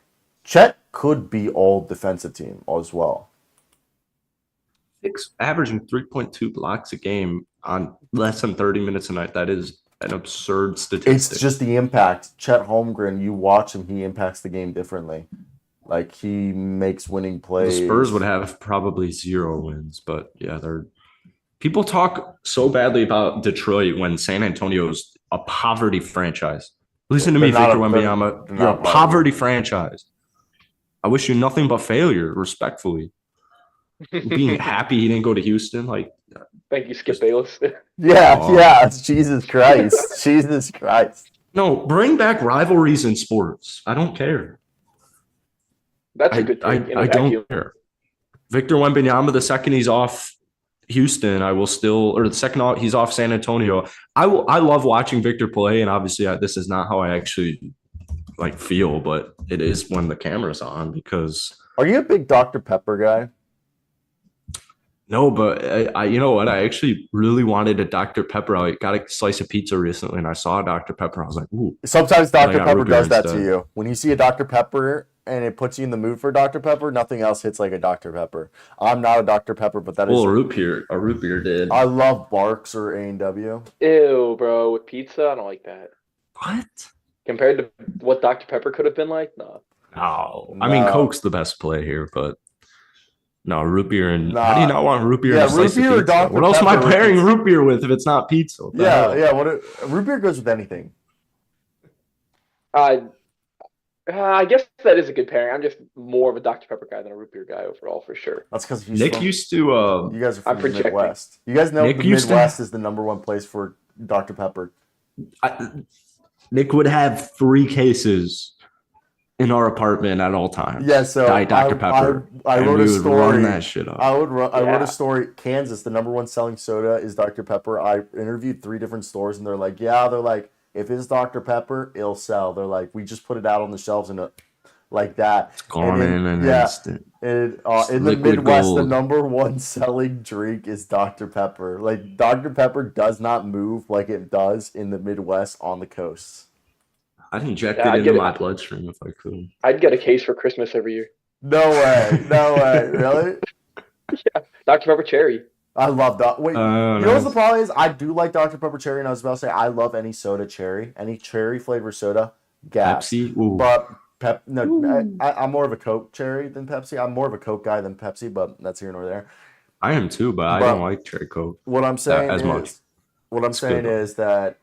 Chet could be all defensive team as well. Vic's averaging 3.2 blocks a game on less than 30 minutes a night. That is an absurd statistic. It's just the impact. Chet Holmgren, you watch him, he impacts the game differently. Like he makes winning plays. The Spurs would have probably 0 wins, but yeah, people talk so badly about Detroit when San Antonio's a poverty franchise. Listen to me, Victor Wembanyama. You're a poverty franchise. I wish you nothing but failure, respectfully. Being happy he didn't go to Houston, like. Thank you, Skip Bayless. Yeah. Jesus Christ. Jesus Christ. No, bring back rivalries in sports. I don't care. That's a good thing. I don't care. Victor Wembanyama, the second he's off Houston, I will still, or the second he's off San Antonio, I love watching Victor play, and obviously this is not how I actually like feel, but it is when the camera's on because. Are you a big Dr. Pepper guy? No, but I you know what? I actually really wanted a Dr. Pepper. I got a slice of pizza recently, and I saw a Dr. Pepper. I was like, ooh. Sometimes Dr. Pepper does that to you. When you see a Dr. Pepper and it puts you in the mood for Dr. Pepper, nothing else hits like a Dr. Pepper. I'm not a Dr. Pepper, but that is. Well, a root beer did. I love Barks or A&W. Ew, bro. With pizza, I don't like that. What? Compared to what Dr. Pepper could have been like? No. No. I mean, Coke's the best play here, but. No, root beer and how do you not want root beer? Yeah, root beer or Dr. What else am I pairing root beer with if it's not pizza? Yeah. Root beer goes with anything. I guess that is a good pairing. I'm just more of a Dr. Pepper guy than a root beer guy overall, for sure. That's because Nick used to you guys are I'm from the projecting. Midwest. You guys know the Nick used to Midwest is the #1 place for Dr. Pepper. Nick would have 3 cases in our apartment at all times. Yeah, so Diet Dr. Pepper. I and wrote we a would story. run that shit up. I wrote a Yeah. story. Kansas, the #1 selling soda is Dr. Pepper. I interviewed 3 different stores, and they're like, if it's Dr. Pepper, it'll sell. They're like, we just put it out on the shelves and like that. It's gone in an yeah, instant. in the liquid Midwest, gold. the #1 selling drink is Dr. Pepper. Like Dr. Pepper does not move like it does in the Midwest on the coasts. I'd inject Yeah, it I'd into get my it. bloodstream if I could. I'd get a case for Christmas every year. No way, no way, really? Dr. Pepper Cherry. I love that. Wait, you know know. what's the problem is? I do like Dr. Pepper Cherry, and I was about to say I love any soda cherry, any cherry flavor soda. Gas. Pepsi? Ooh. But I'm more of a Coke cherry than Pepsi. I'm more of a Coke guy than Pepsi, but that's here nor there. I am too, but I don't like cherry Coke. What I'm saying as much. is that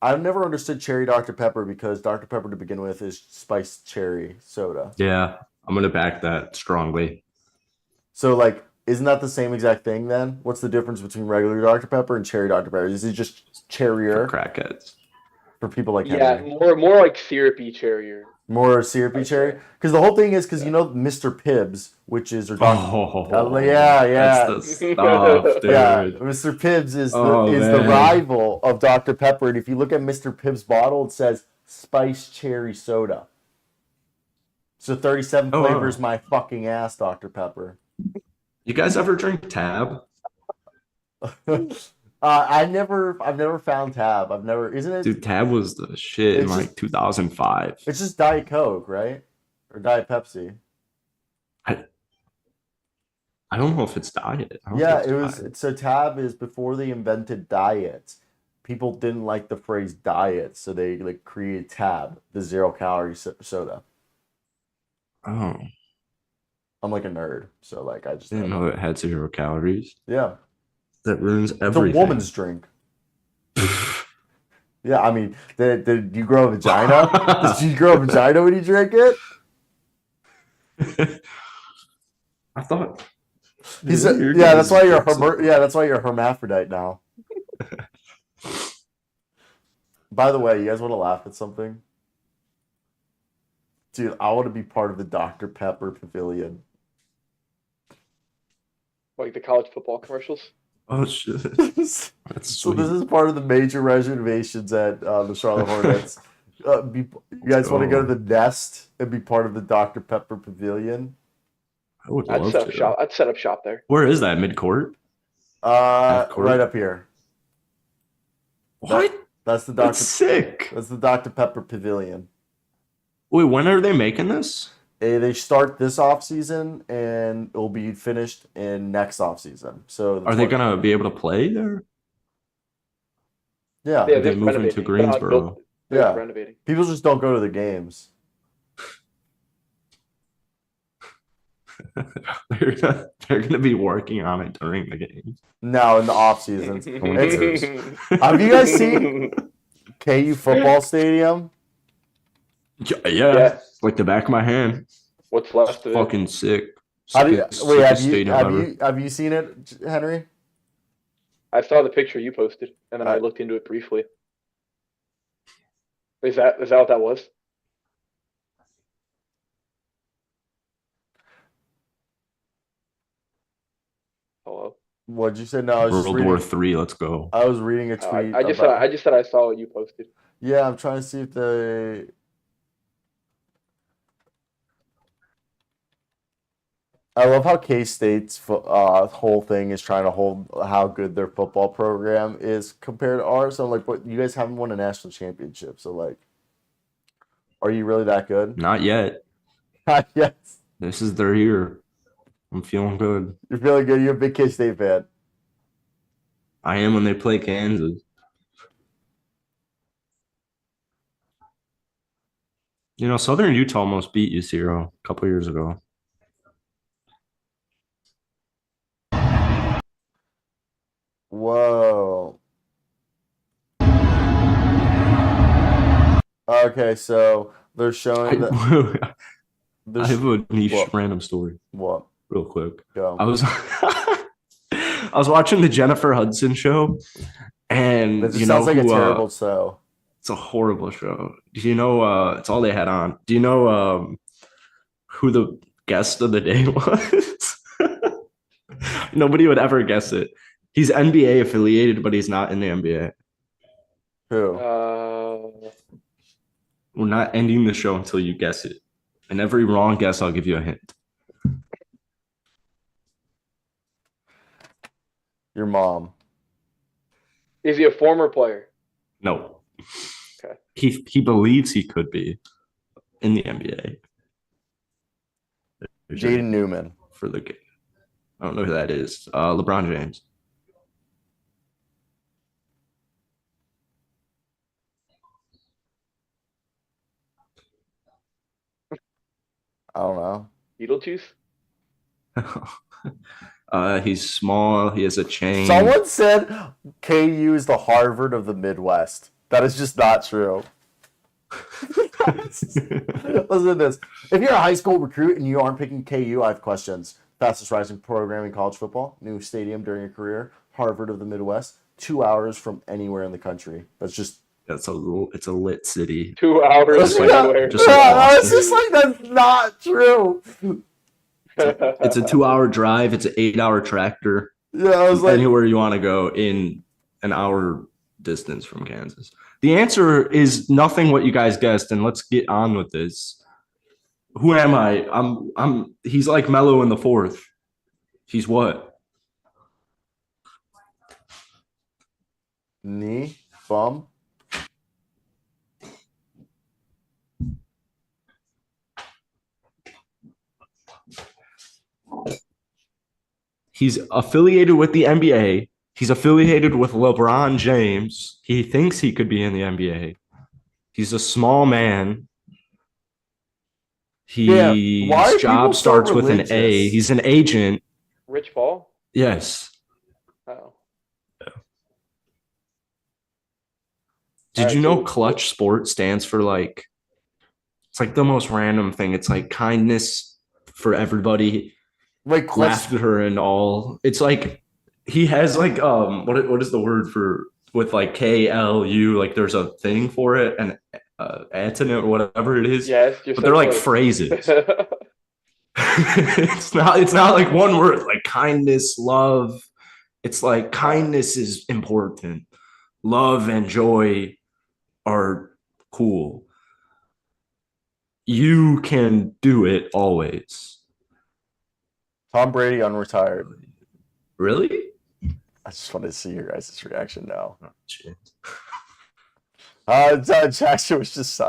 I've never understood cherry Dr. Pepper because Dr. Pepper to begin with is spiced cherry soda. Yeah, I'm going to back that strongly. So, like, isn't that the same exact thing then? What's the difference between regular Dr. Pepper and cherry Dr. Pepper? Is it just cherrier For crackheads. for people like Yeah, Henry? more like syrupy cherrier. More syrupy cherry? Because the whole thing is because you know Mr. Pibbs, which is or Dr. Yeah. That's the stuff, dude. Yeah, Mr. Pibbs is the rival of Dr. Pepper, and if you look at Mr. Pibbs' bottle, it says spiced cherry soda. So 37 flavors, my fucking ass, Dr. Pepper. You guys ever drink Tab? I've never found Tab. Isn't it? Dude, Tab was the shit in like 2005. It's just Diet Coke, right? Or Diet Pepsi. I don't know if it's diet. Yeah, it was. So Tab is before they invented diets. People didn't like the phrase diet, so they like created Tab, the 0-calorie soda. Oh, I'm like a nerd, so like I just didn't know it had 0 calories. Yeah, that ruins it's everything. a woman's drink. Yeah, I mean, did you grow a vagina? Did you grow a vagina when you drank it? I thought. That's why you're hermaphrodite now. By the way, you guys want to laugh at something? Dude, I want to be part of the Dr. Pepper Pavilion. Like the college football commercials. Oh shit! That's So this is part of the major reservations at the Charlotte Hornets. You guys want to go to the Nest and be part of the Dr. Pepper Pavilion? I would love to. I'd set up shop there. Where is that? Mid-court? Right up here. What? That's the Dr. That's sick. That's the Dr. Pepper Pavilion. Wait, when are they making this? They start this off season and it'll be finished in next off season. So are they gonna be able to play there? Yeah, they moving to Greensboro. Yeah, renovating. People just don't go to the games. They're gonna be working on it during the games. No, in the off season. Have you guys seen KU football stadium? Yeah, like the back of my hand. What's left of it? Fucking sick. Have you seen it, Henry? I saw the picture you posted, and then I looked into it briefly. Is that what that was? Hello. What'd you say? No, I was World War III. Let's go. I was reading a tweet. I just said I saw what you posted. Yeah, I'm trying to see if they. I love how K-State's whole thing is trying to hold how good their football program is compared to ours. So I'm like, but you guys haven't won a national championship, so like, are you really that good? Not yet. Yes. This is their year. I'm feeling good. You're feeling good. You're a big K-State fan. I am when they play Kansas. You know, Southern Utah almost beat UCRO a couple years ago. Whoa. Okay, so They're showing that. I have a niche What? random story What? real quick. Go. I was I was watching the Jennifer Hudson show, and That just you know sounds like a who terrible show. it's a horrible show. Do you know it's all they had on. Do you know who the guest of the day was? Nobody would ever guess it. He's NBA affiliated, but he's not in the NBA. Who? We're not ending the show until you guess it. And every wrong guess, I'll give you a hint. Your mom. Is he a former player? No. Okay. He believes he could be in the NBA. Jaden Newman. For the game. I don't know who that is. LeBron James. I don't know. Beetlejuice? He's small. He has a chain. Someone said KU is the Harvard of the Midwest. That is just not true. Listen to this. If you're a high school recruit and you aren't picking KU, I have questions. Fastest rising program in college football, new stadium during your career, Harvard of the Midwest, 2 hours from anywhere in the country. That's just. It's a lit city. 2 hours Just like- anywhere. just like It's just like that's not true. It's a 2-hour drive. It's an 8-hour tractor. Yeah, I was like, Anywhere you want to go in an hour distance from Kansas. The answer is nothing what you guys guessed, and let's get on with this. Who am I? He's like Melo in the fourth. He's what? knee, bum. He's affiliated with the NBA. He's affiliated with LeBron James. He thinks he could be in the NBA. He's a small man. Yeah, His why are people job so starts with an A. religious? He's an agent. Rich Paul? Yes. Oh. Did Alright, you know so- Clutch Sport stands for like, it's like the most random thing. It's like kindness for everybody, Like clutch. laughter and all. It's like he has like what is the word for with like KLU, like there's a thing for it and antonym or whatever it is. Yes, But they're like phrases. it's not like one word, like kindness, love. It's like kindness is important. Love and joy are cool. You can do it always. Tom Brady unretired. Really? I just want to see your guys' reaction now. Oh, shit. Jackson was just.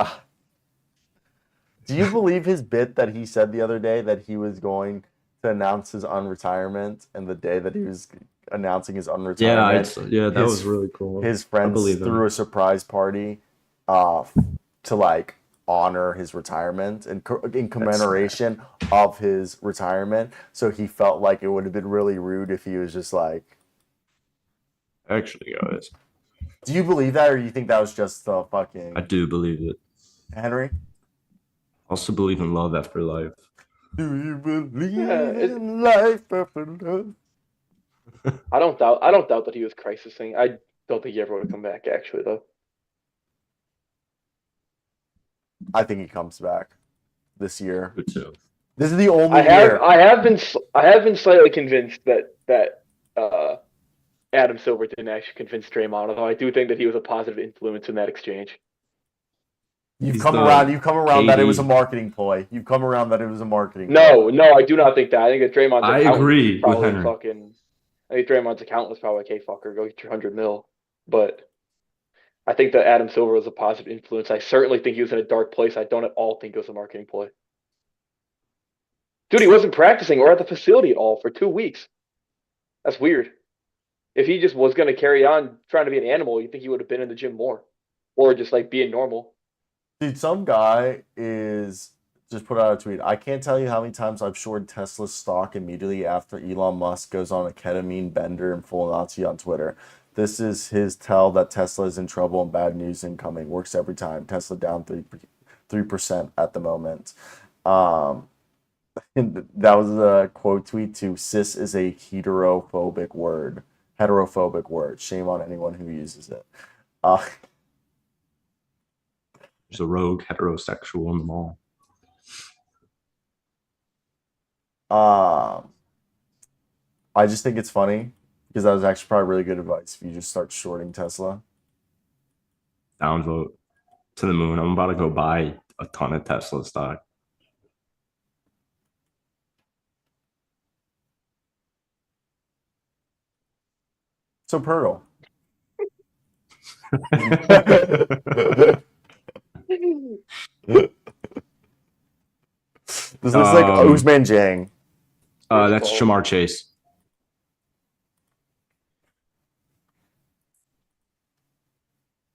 Do you believe his bit that he said the other day that he was going to announce his unretirement, and the day that he was announcing his unretirement, That his- was really cool. his I friends believe him. threw a surprise party to like honor his retirement and in commemoration of his retirement. So he felt like it would have been really rude if he was just like. Actually, guys, Do you believe that, or do you think that was just the fucking I do believe it. Henry? Also believe in love after life. Do you believe Yeah, in life after love? I don't doubt that he was crisising. I don't think he ever would have come back, actually, though. I think he comes back this year. Me too. This is the only I year. have been slightly convinced that Adam Silver didn't actually convince Draymond, although I do think that he was a positive influence in that exchange. You've He's come the around that it was a KD. marketing ploy. You've come around that it was a marketing No, I do not think that. I think that Draymond's I accountant agree with probably Henry. fucking. I think Draymond's accountant was probably like, "Hey, fucker, go get your $100 million." But I think that Adam Silver was a positive influence. I certainly think he was in a dark place. I don't at all think it was a marketing ploy. Dude, he wasn't practicing or at the facility at all for 2 weeks. That's weird. If he just was going to carry on trying to be an animal, you think he would have been in the gym more, or just like being normal. Dude, some guy is just put out a tweet. I can't tell you how many times I've shorted Tesla's stock immediately after Elon Musk goes on a ketamine bender and full Nazi on Twitter. This is his tell that Tesla is in trouble and bad news incoming. Works every time. Tesla down 3% at the moment. That was a quote tweet to "cis is a heterophobic word." Shame on anyone who uses it. There's a rogue heterosexual in the mall. I just think it's funny because that was actually probably really good advice if you just start shorting Tesla. Downvote to the moon. I'm about to go buy a ton of Tesla stock. So Pearl. This looks like Usman Jang. That's Shamar Chase.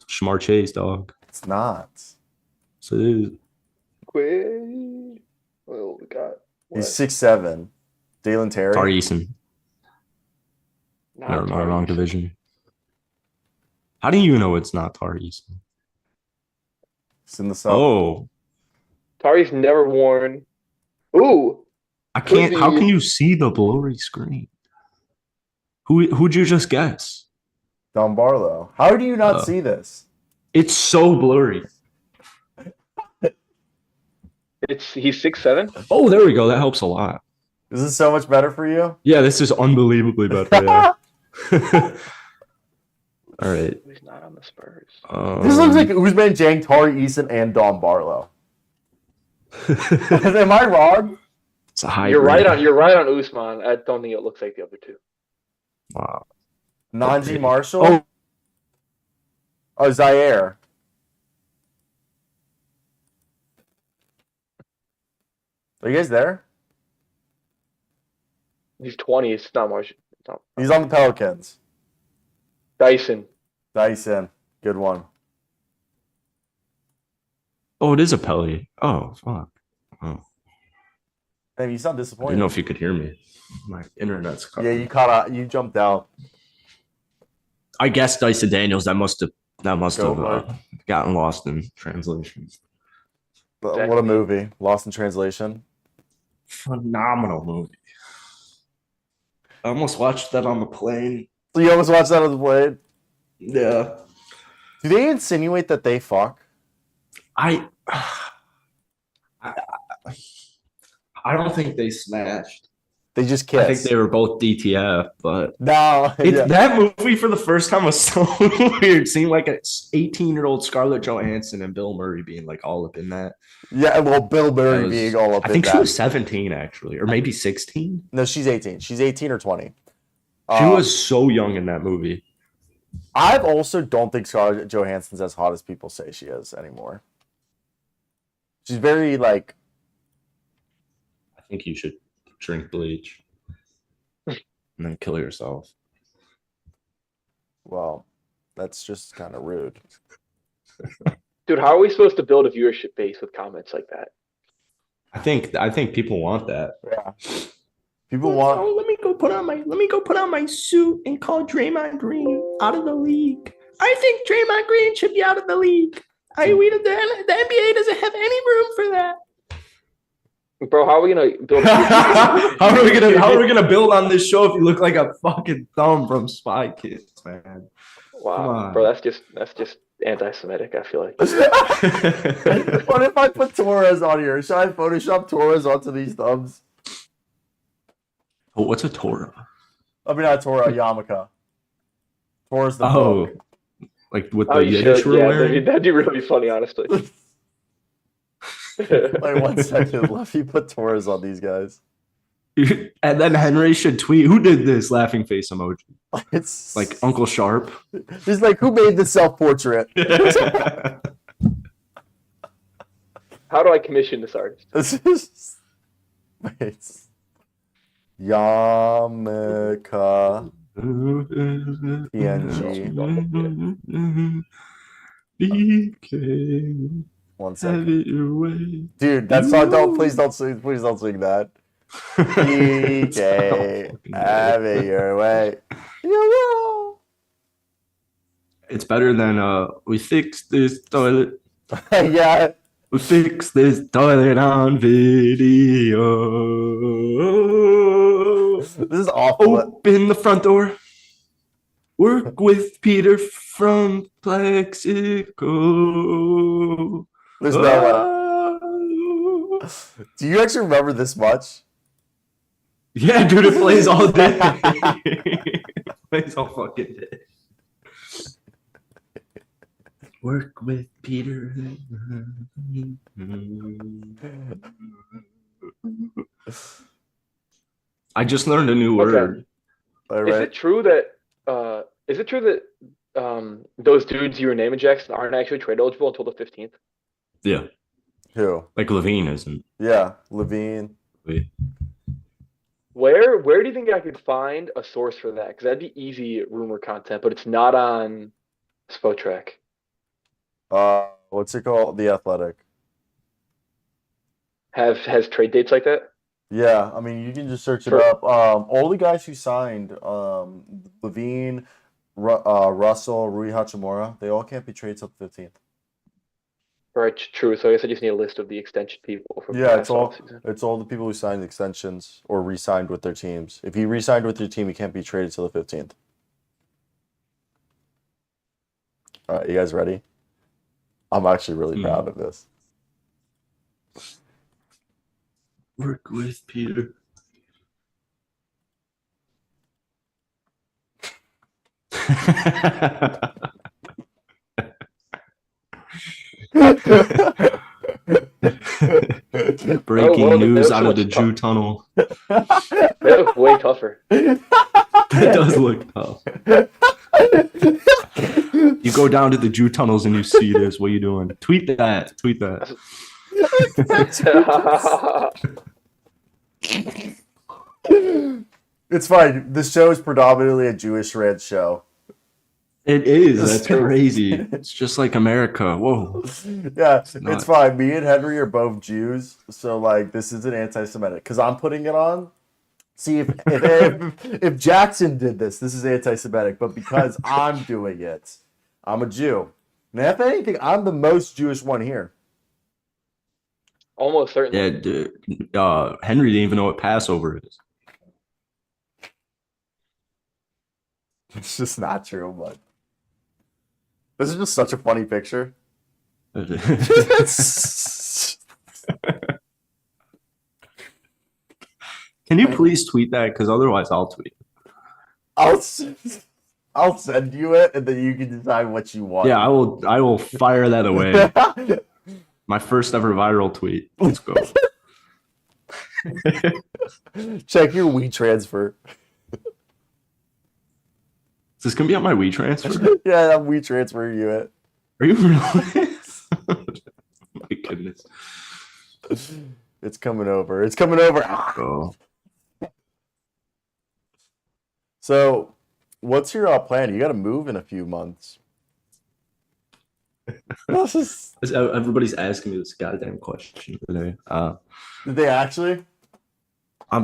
Shamar Chase, dog. It's not. So it is. Quid. Oh God. He's 6'7". Dalen Terry. Tar Eason. Not Never mind, Tar wrong Eason. division. How do you know it's not Tar Eason? It's in the sub. Oh, Tari's never worn. Ooh. I can't. Could How be. can you see the blurry screen? Who'd you just guess? Don Barlow. How do you not see this? It's so blurry. He's 6'7". Oh, there we go. That helps a lot. Is this so much better for you? Yeah, this is unbelievably better. Yeah. All right. He's not on the Spurs. This looks like Usman Jang, Tari Eason, and Don Barlow. Am I wrong? It's a hybrid. You're right on Usman. I don't think it looks like the other two. Wow. Najee Marshall? Oh, Zaire. Are you guys there? He's 20. It's not much. He's on the Pelicans. Dyson. Dyson. Good one. Oh, it is a Pelly. Oh, fuck. Oh. Hey, you sound I disappointed. didn't know if you could hear me. My internet's cut. Yeah, you caught out. You jumped out. I guess Dyson Daniels. That must have Go gotten lost in translation. But what a movie. Lost in Translation. Phenomenal movie. I almost watched that on the plane. So you almost watched that on the plane? Yeah. Do they insinuate that they fuck? I don't think they smashed. They just kiss. I think they were both DTF, but No. Yeah. that movie for the first time was so weird. Seeing like an 18-year-old Scarlett Johansson and Bill Murray being like all up in that. Yeah, well, Bill Murray being all up in that. I think she was 17 actually, or maybe 16. No, she's 18. She's 18 or 20. She was so young in that movie. I also don't think Scarlett Johansson's as hot as people say she is anymore. She's very like. I think you should drink bleach and then kill yourself. Well, that's just kind of rude. Dude, how are we supposed to build a viewership base with comments like that? I think people want that. Yeah. People want. Oh, let me go put on my suit and call Draymond Green out of the league. I think Draymond Green should be out of the league. The NBA doesn't have any room for that. Bro, how are we gonna build? How are we gonna build on this show if you look like a fucking thumb from Spy Kids, man? Wow, bro, that's just anti-Semitic. I feel like. What if I put Torres on here? Should I Photoshop Torres onto these thumbs? Oh, what's a Torah? I mean, not Torah, Yarmulke. Torres the book. Like with the Yiddish we're wearing? That'd be really funny, honestly. Like 1 second left. You put Torres on these guys. And then Henry should tweet, who did this laughing face emoji? It's like Uncle Sharp. He's like, who made the self-portrait? How do I commission this artist? Wait. Yarmulke PNG. BK. 1 second. Have it your way. Dude, that song, please don't sing that. BK, have it your way. It's better than we fixed this toilet. Yeah. Fix this toilet on video. This is awful. Open the front door. Work with Peter from Plexico. There's no way. Do you actually remember this much? Yeah, dude, it plays all day. It plays all fucking day. Work with Peter. I just learned a new word. All Is right. it true that those dudes you were naming, Jackson, aren't actually trade eligible until the 15th? Yeah, Who? like Levine isn't. Yeah, Levine. Wait. Where do you think I could find a source for that? Because that'd be easy rumor content, but it's not on Spotrac. What's it called? The Athletic. Has trade dates like that? Yeah, I mean you can just search it For- up. All the guys who signed, Levine, Russell, Rui Hachimura, they all can't be traded till the 15th. Right, true. So I guess I just need a list of the extension people from Yeah, last it's all offseason. it's all the people who signed extensions or re-signed with their teams. If you re-signed with your team, you can't be traded till the 15th. All right, you guys ready? I'm actually really proud of this. Work with Peter. Breaking well, news that out of looks the tough. Jew tunnel. That looks way tougher. That does look tough. You go down to the Jew tunnels and you see this. What are you doing? Tweet that. Tweet that. It's fine. This show is predominantly a Jewish rant show. It is. It's That's true. crazy. It's just like America. Whoa. Yeah, it's not. fine. Me and Henry are both Jews, so like this isn't anti-Semitic because I'm putting it on. See if Jackson did this is anti-Semitic, but because I'm doing it, I'm a Jew. And if anything, I'm the most Jewish one here. Almost certainly. Yeah, dude. Henry didn't even know what Passover is. It's just not true, but this is just such a funny picture. Can you please tweet that? Because otherwise I'll tweet. I'll send you it, and then you can decide what you want. Yeah, I will fire that away. My first ever viral tweet. Let's go. Check your WeTransfer. Is this gonna be on my WeTransfer? Yeah, I'm WeTransferring you it. Are you really? My goodness. It's coming over. It's coming over. Oh. So, what's your plan? You got to move in a few months. Everybody's asking me this goddamn question today. Did they actually? I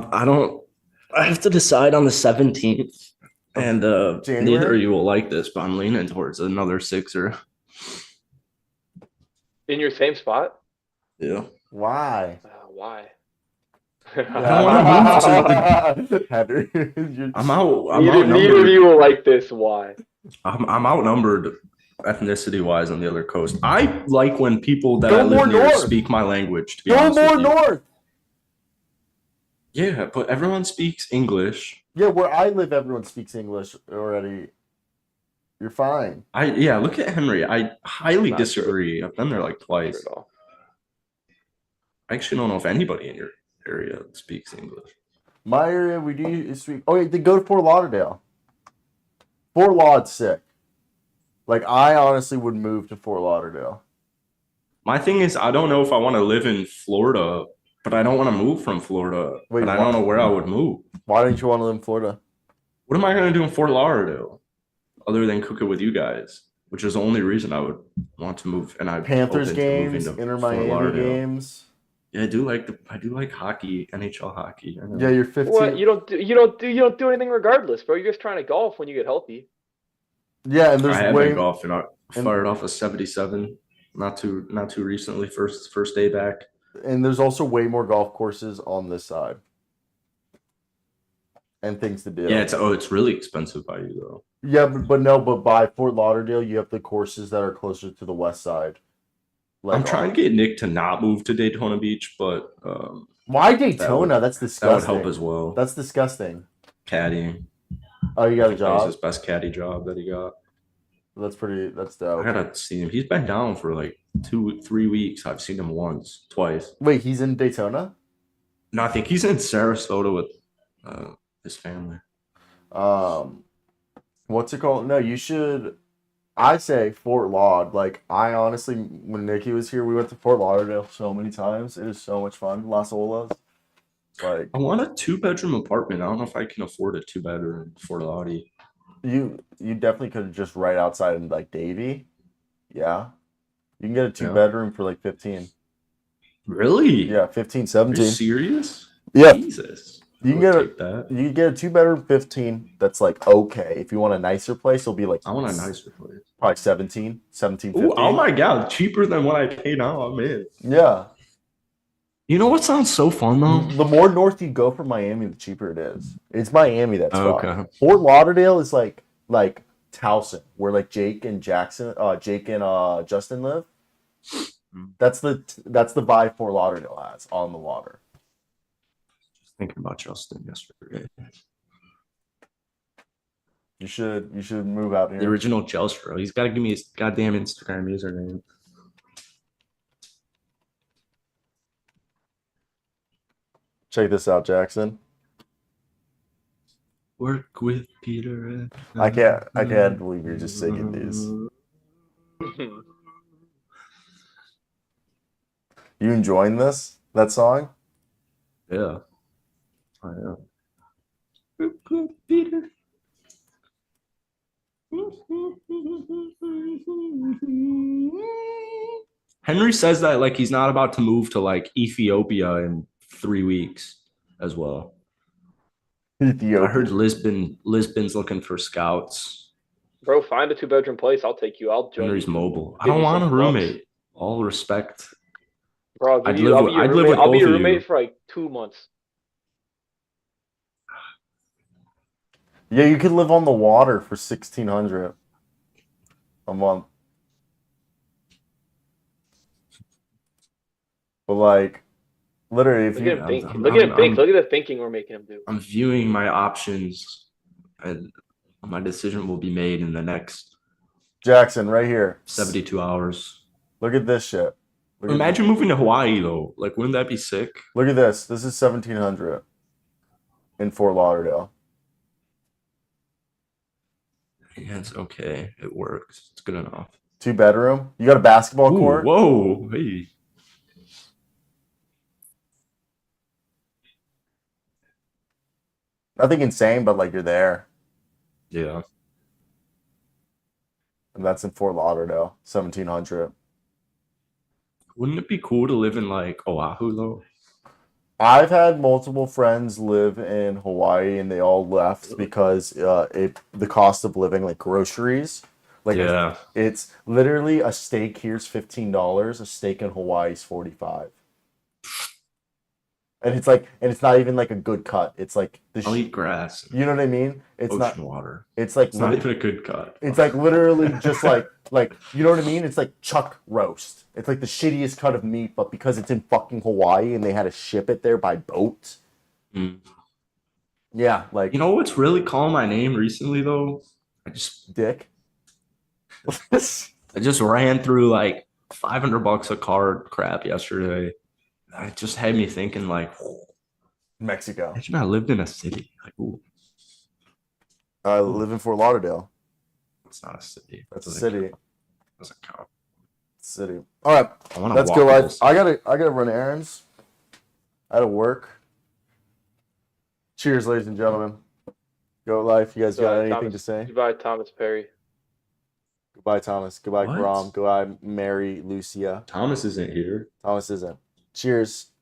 have to decide on the 17th. And January? neither of you will like this, but I'm leaning towards another Sixer. In your same spot? Yeah. Why? Why? I don't wanna Henry, I'm out. Neither of outnumbered. you will like this. Why? I'm outnumbered ethnicity wise on the other coast. I like when people that Go I live more near north. speak my language. To be Go honest more with you. north. Yeah, but everyone speaks English. Yeah, where I live, everyone speaks English already. You're fine. Look at Henry. I highly Not disagree. I've been there like Not twice. at all. I actually don't know if anybody in your area speaks English. My area, we do speak. Oh, yeah, they go to Fort Lauderdale. Fort Laud's sick. Like, I honestly would move to Fort Lauderdale. My thing is, I don't know if I want to live in Florida, but I don't want to move from Florida. Wait, but I what? don't know where I would move. Why don't you want to live in Florida? What am I going to do in Fort Lauderdale other than cook it with you guys? Which is the only reason I would want to move. And I Panthers games, Inter Miami games. Yeah, I do like hockey, NHL hockey. I know. Yeah, you're 15. What? You don't do anything regardless, bro. You're just trying to golf when you get healthy. Yeah, and I have there's been golfing. I and- fired off a 77 not too recently. First day back. And there's also way more golf courses on this side. And things to do. Yeah, it's really expensive by you though. Yeah, but by Fort Lauderdale, you have the courses that are closer to the west side. I'm trying to get Nick to not move to Daytona Beach, but why Daytona? That's that disgusting. would help as well. That's disgusting. Caddying. Oh, you got a That was job? his best caddy job that he got. That's I dope. gotta see him. He's been down for like 2-3 weeks. I've seen him twice. Wait, he's in Daytona? No, I think he's in Sarasota with his family. What's it called? No, you should. I say Fort Laud. Like, I honestly, when Nikki was here, we went to Fort Lauderdale so many times. It is so much fun. Las Olas. Like, I want a 2-bedroom apartment. I don't know if I can afford a 2-bedroom in Fort Lauderdale. you definitely could just right outside in like Davie. Yeah. You can get a 2 Yeah. bedroom for like 15. Really? Yeah, 15, Are 17. you serious? Yeah. Jesus. You can I would get take that. You can get a 2 bedroom 15 that's like okay. If you want a nicer place, it'll be like I want a nicer place. probably 17, 1750. Ooh, oh my god, cheaper than what I pay now. I'm in. Yeah. You know what sounds so fun though? The more north you go from Miami, the cheaper it is. It's Miami that's Okay. fun. Fort Lauderdale is like Towson, where like Jake and Justin live. That's the vibe Fort Lauderdale has on the water. Just thinking about Justin yesterday. You should move out The here. original Jelstro. He's got to give me his goddamn Instagram username. Check this out, Jackson. Work with Peter. I can't believe you're just singing these. You enjoying that song? Yeah. I am. Work with Peter. Henry says that like he's not about to move to like Ethiopia in 3 weeks as well. Ethiopia. I heard Lisbon's looking for scouts. Bro, find a 2-bedroom place. I'll take you. I'll join Henry's you. mobile. I Give don't you want a some bucks. roommate. All respect. Bro, I'd I'll be live your with roommate. I'll be both your of you. roommate for like 2 months. Yeah, you could live on the water for $1,600 a month. But like, literally, if Look you at him think. I'm- Look at him I'm- think. Look at the thinking we're making him do. I'm viewing my options, and my decision will be made in the next Jackson, right here, 72 hours. look at this shit. Look Imagine moving to Hawaii though. Like, wouldn't that be sick? Look at this. This is $1,700 in Fort Lauderdale. Yeah, it's okay. It works. It's good enough. 2 bedroom. You got a basketball Ooh, court. whoa, hey. Nothing insane, but like you're there, Yeah. and that's in Fort Lauderdale. 1,700. Wouldn't it be cool to live in like Oahu though? I've had multiple friends live in Hawaii, and they all left because the cost of living, like groceries, like Yeah. it's literally a steak here's $15, a steak in Hawaii is $45, and it's not even like a good cut. It's like I'll eat grass. you know what I mean? It's Ocean not. water. It's like It's not even a good cut. It's like literally just like you know what I mean? It's like chuck roast. It's like the shittiest cut of meat, but because it's in fucking Hawaii and they had to ship it there by boat. Mm. Yeah, like You know what's really calling my name recently though? I just dick. ran through like $500 of card crap yesterday. It just had me thinking like, Mexico. imagine I lived in a city. Like, ooh, I live in Fort Lauderdale. it's not a city. That's a Doesn't city. count. Doesn't count. City. All right, I want to let's go live. I gotta run errands. I gotta work. Cheers, ladies and gentlemen. Go life. You guys got anything to say? Goodbye, Thomas Perry. Goodbye, Thomas. Goodbye, What? Karam. Goodbye, Mary Lucia. Thomas isn't here. Thomas isn't. Cheers.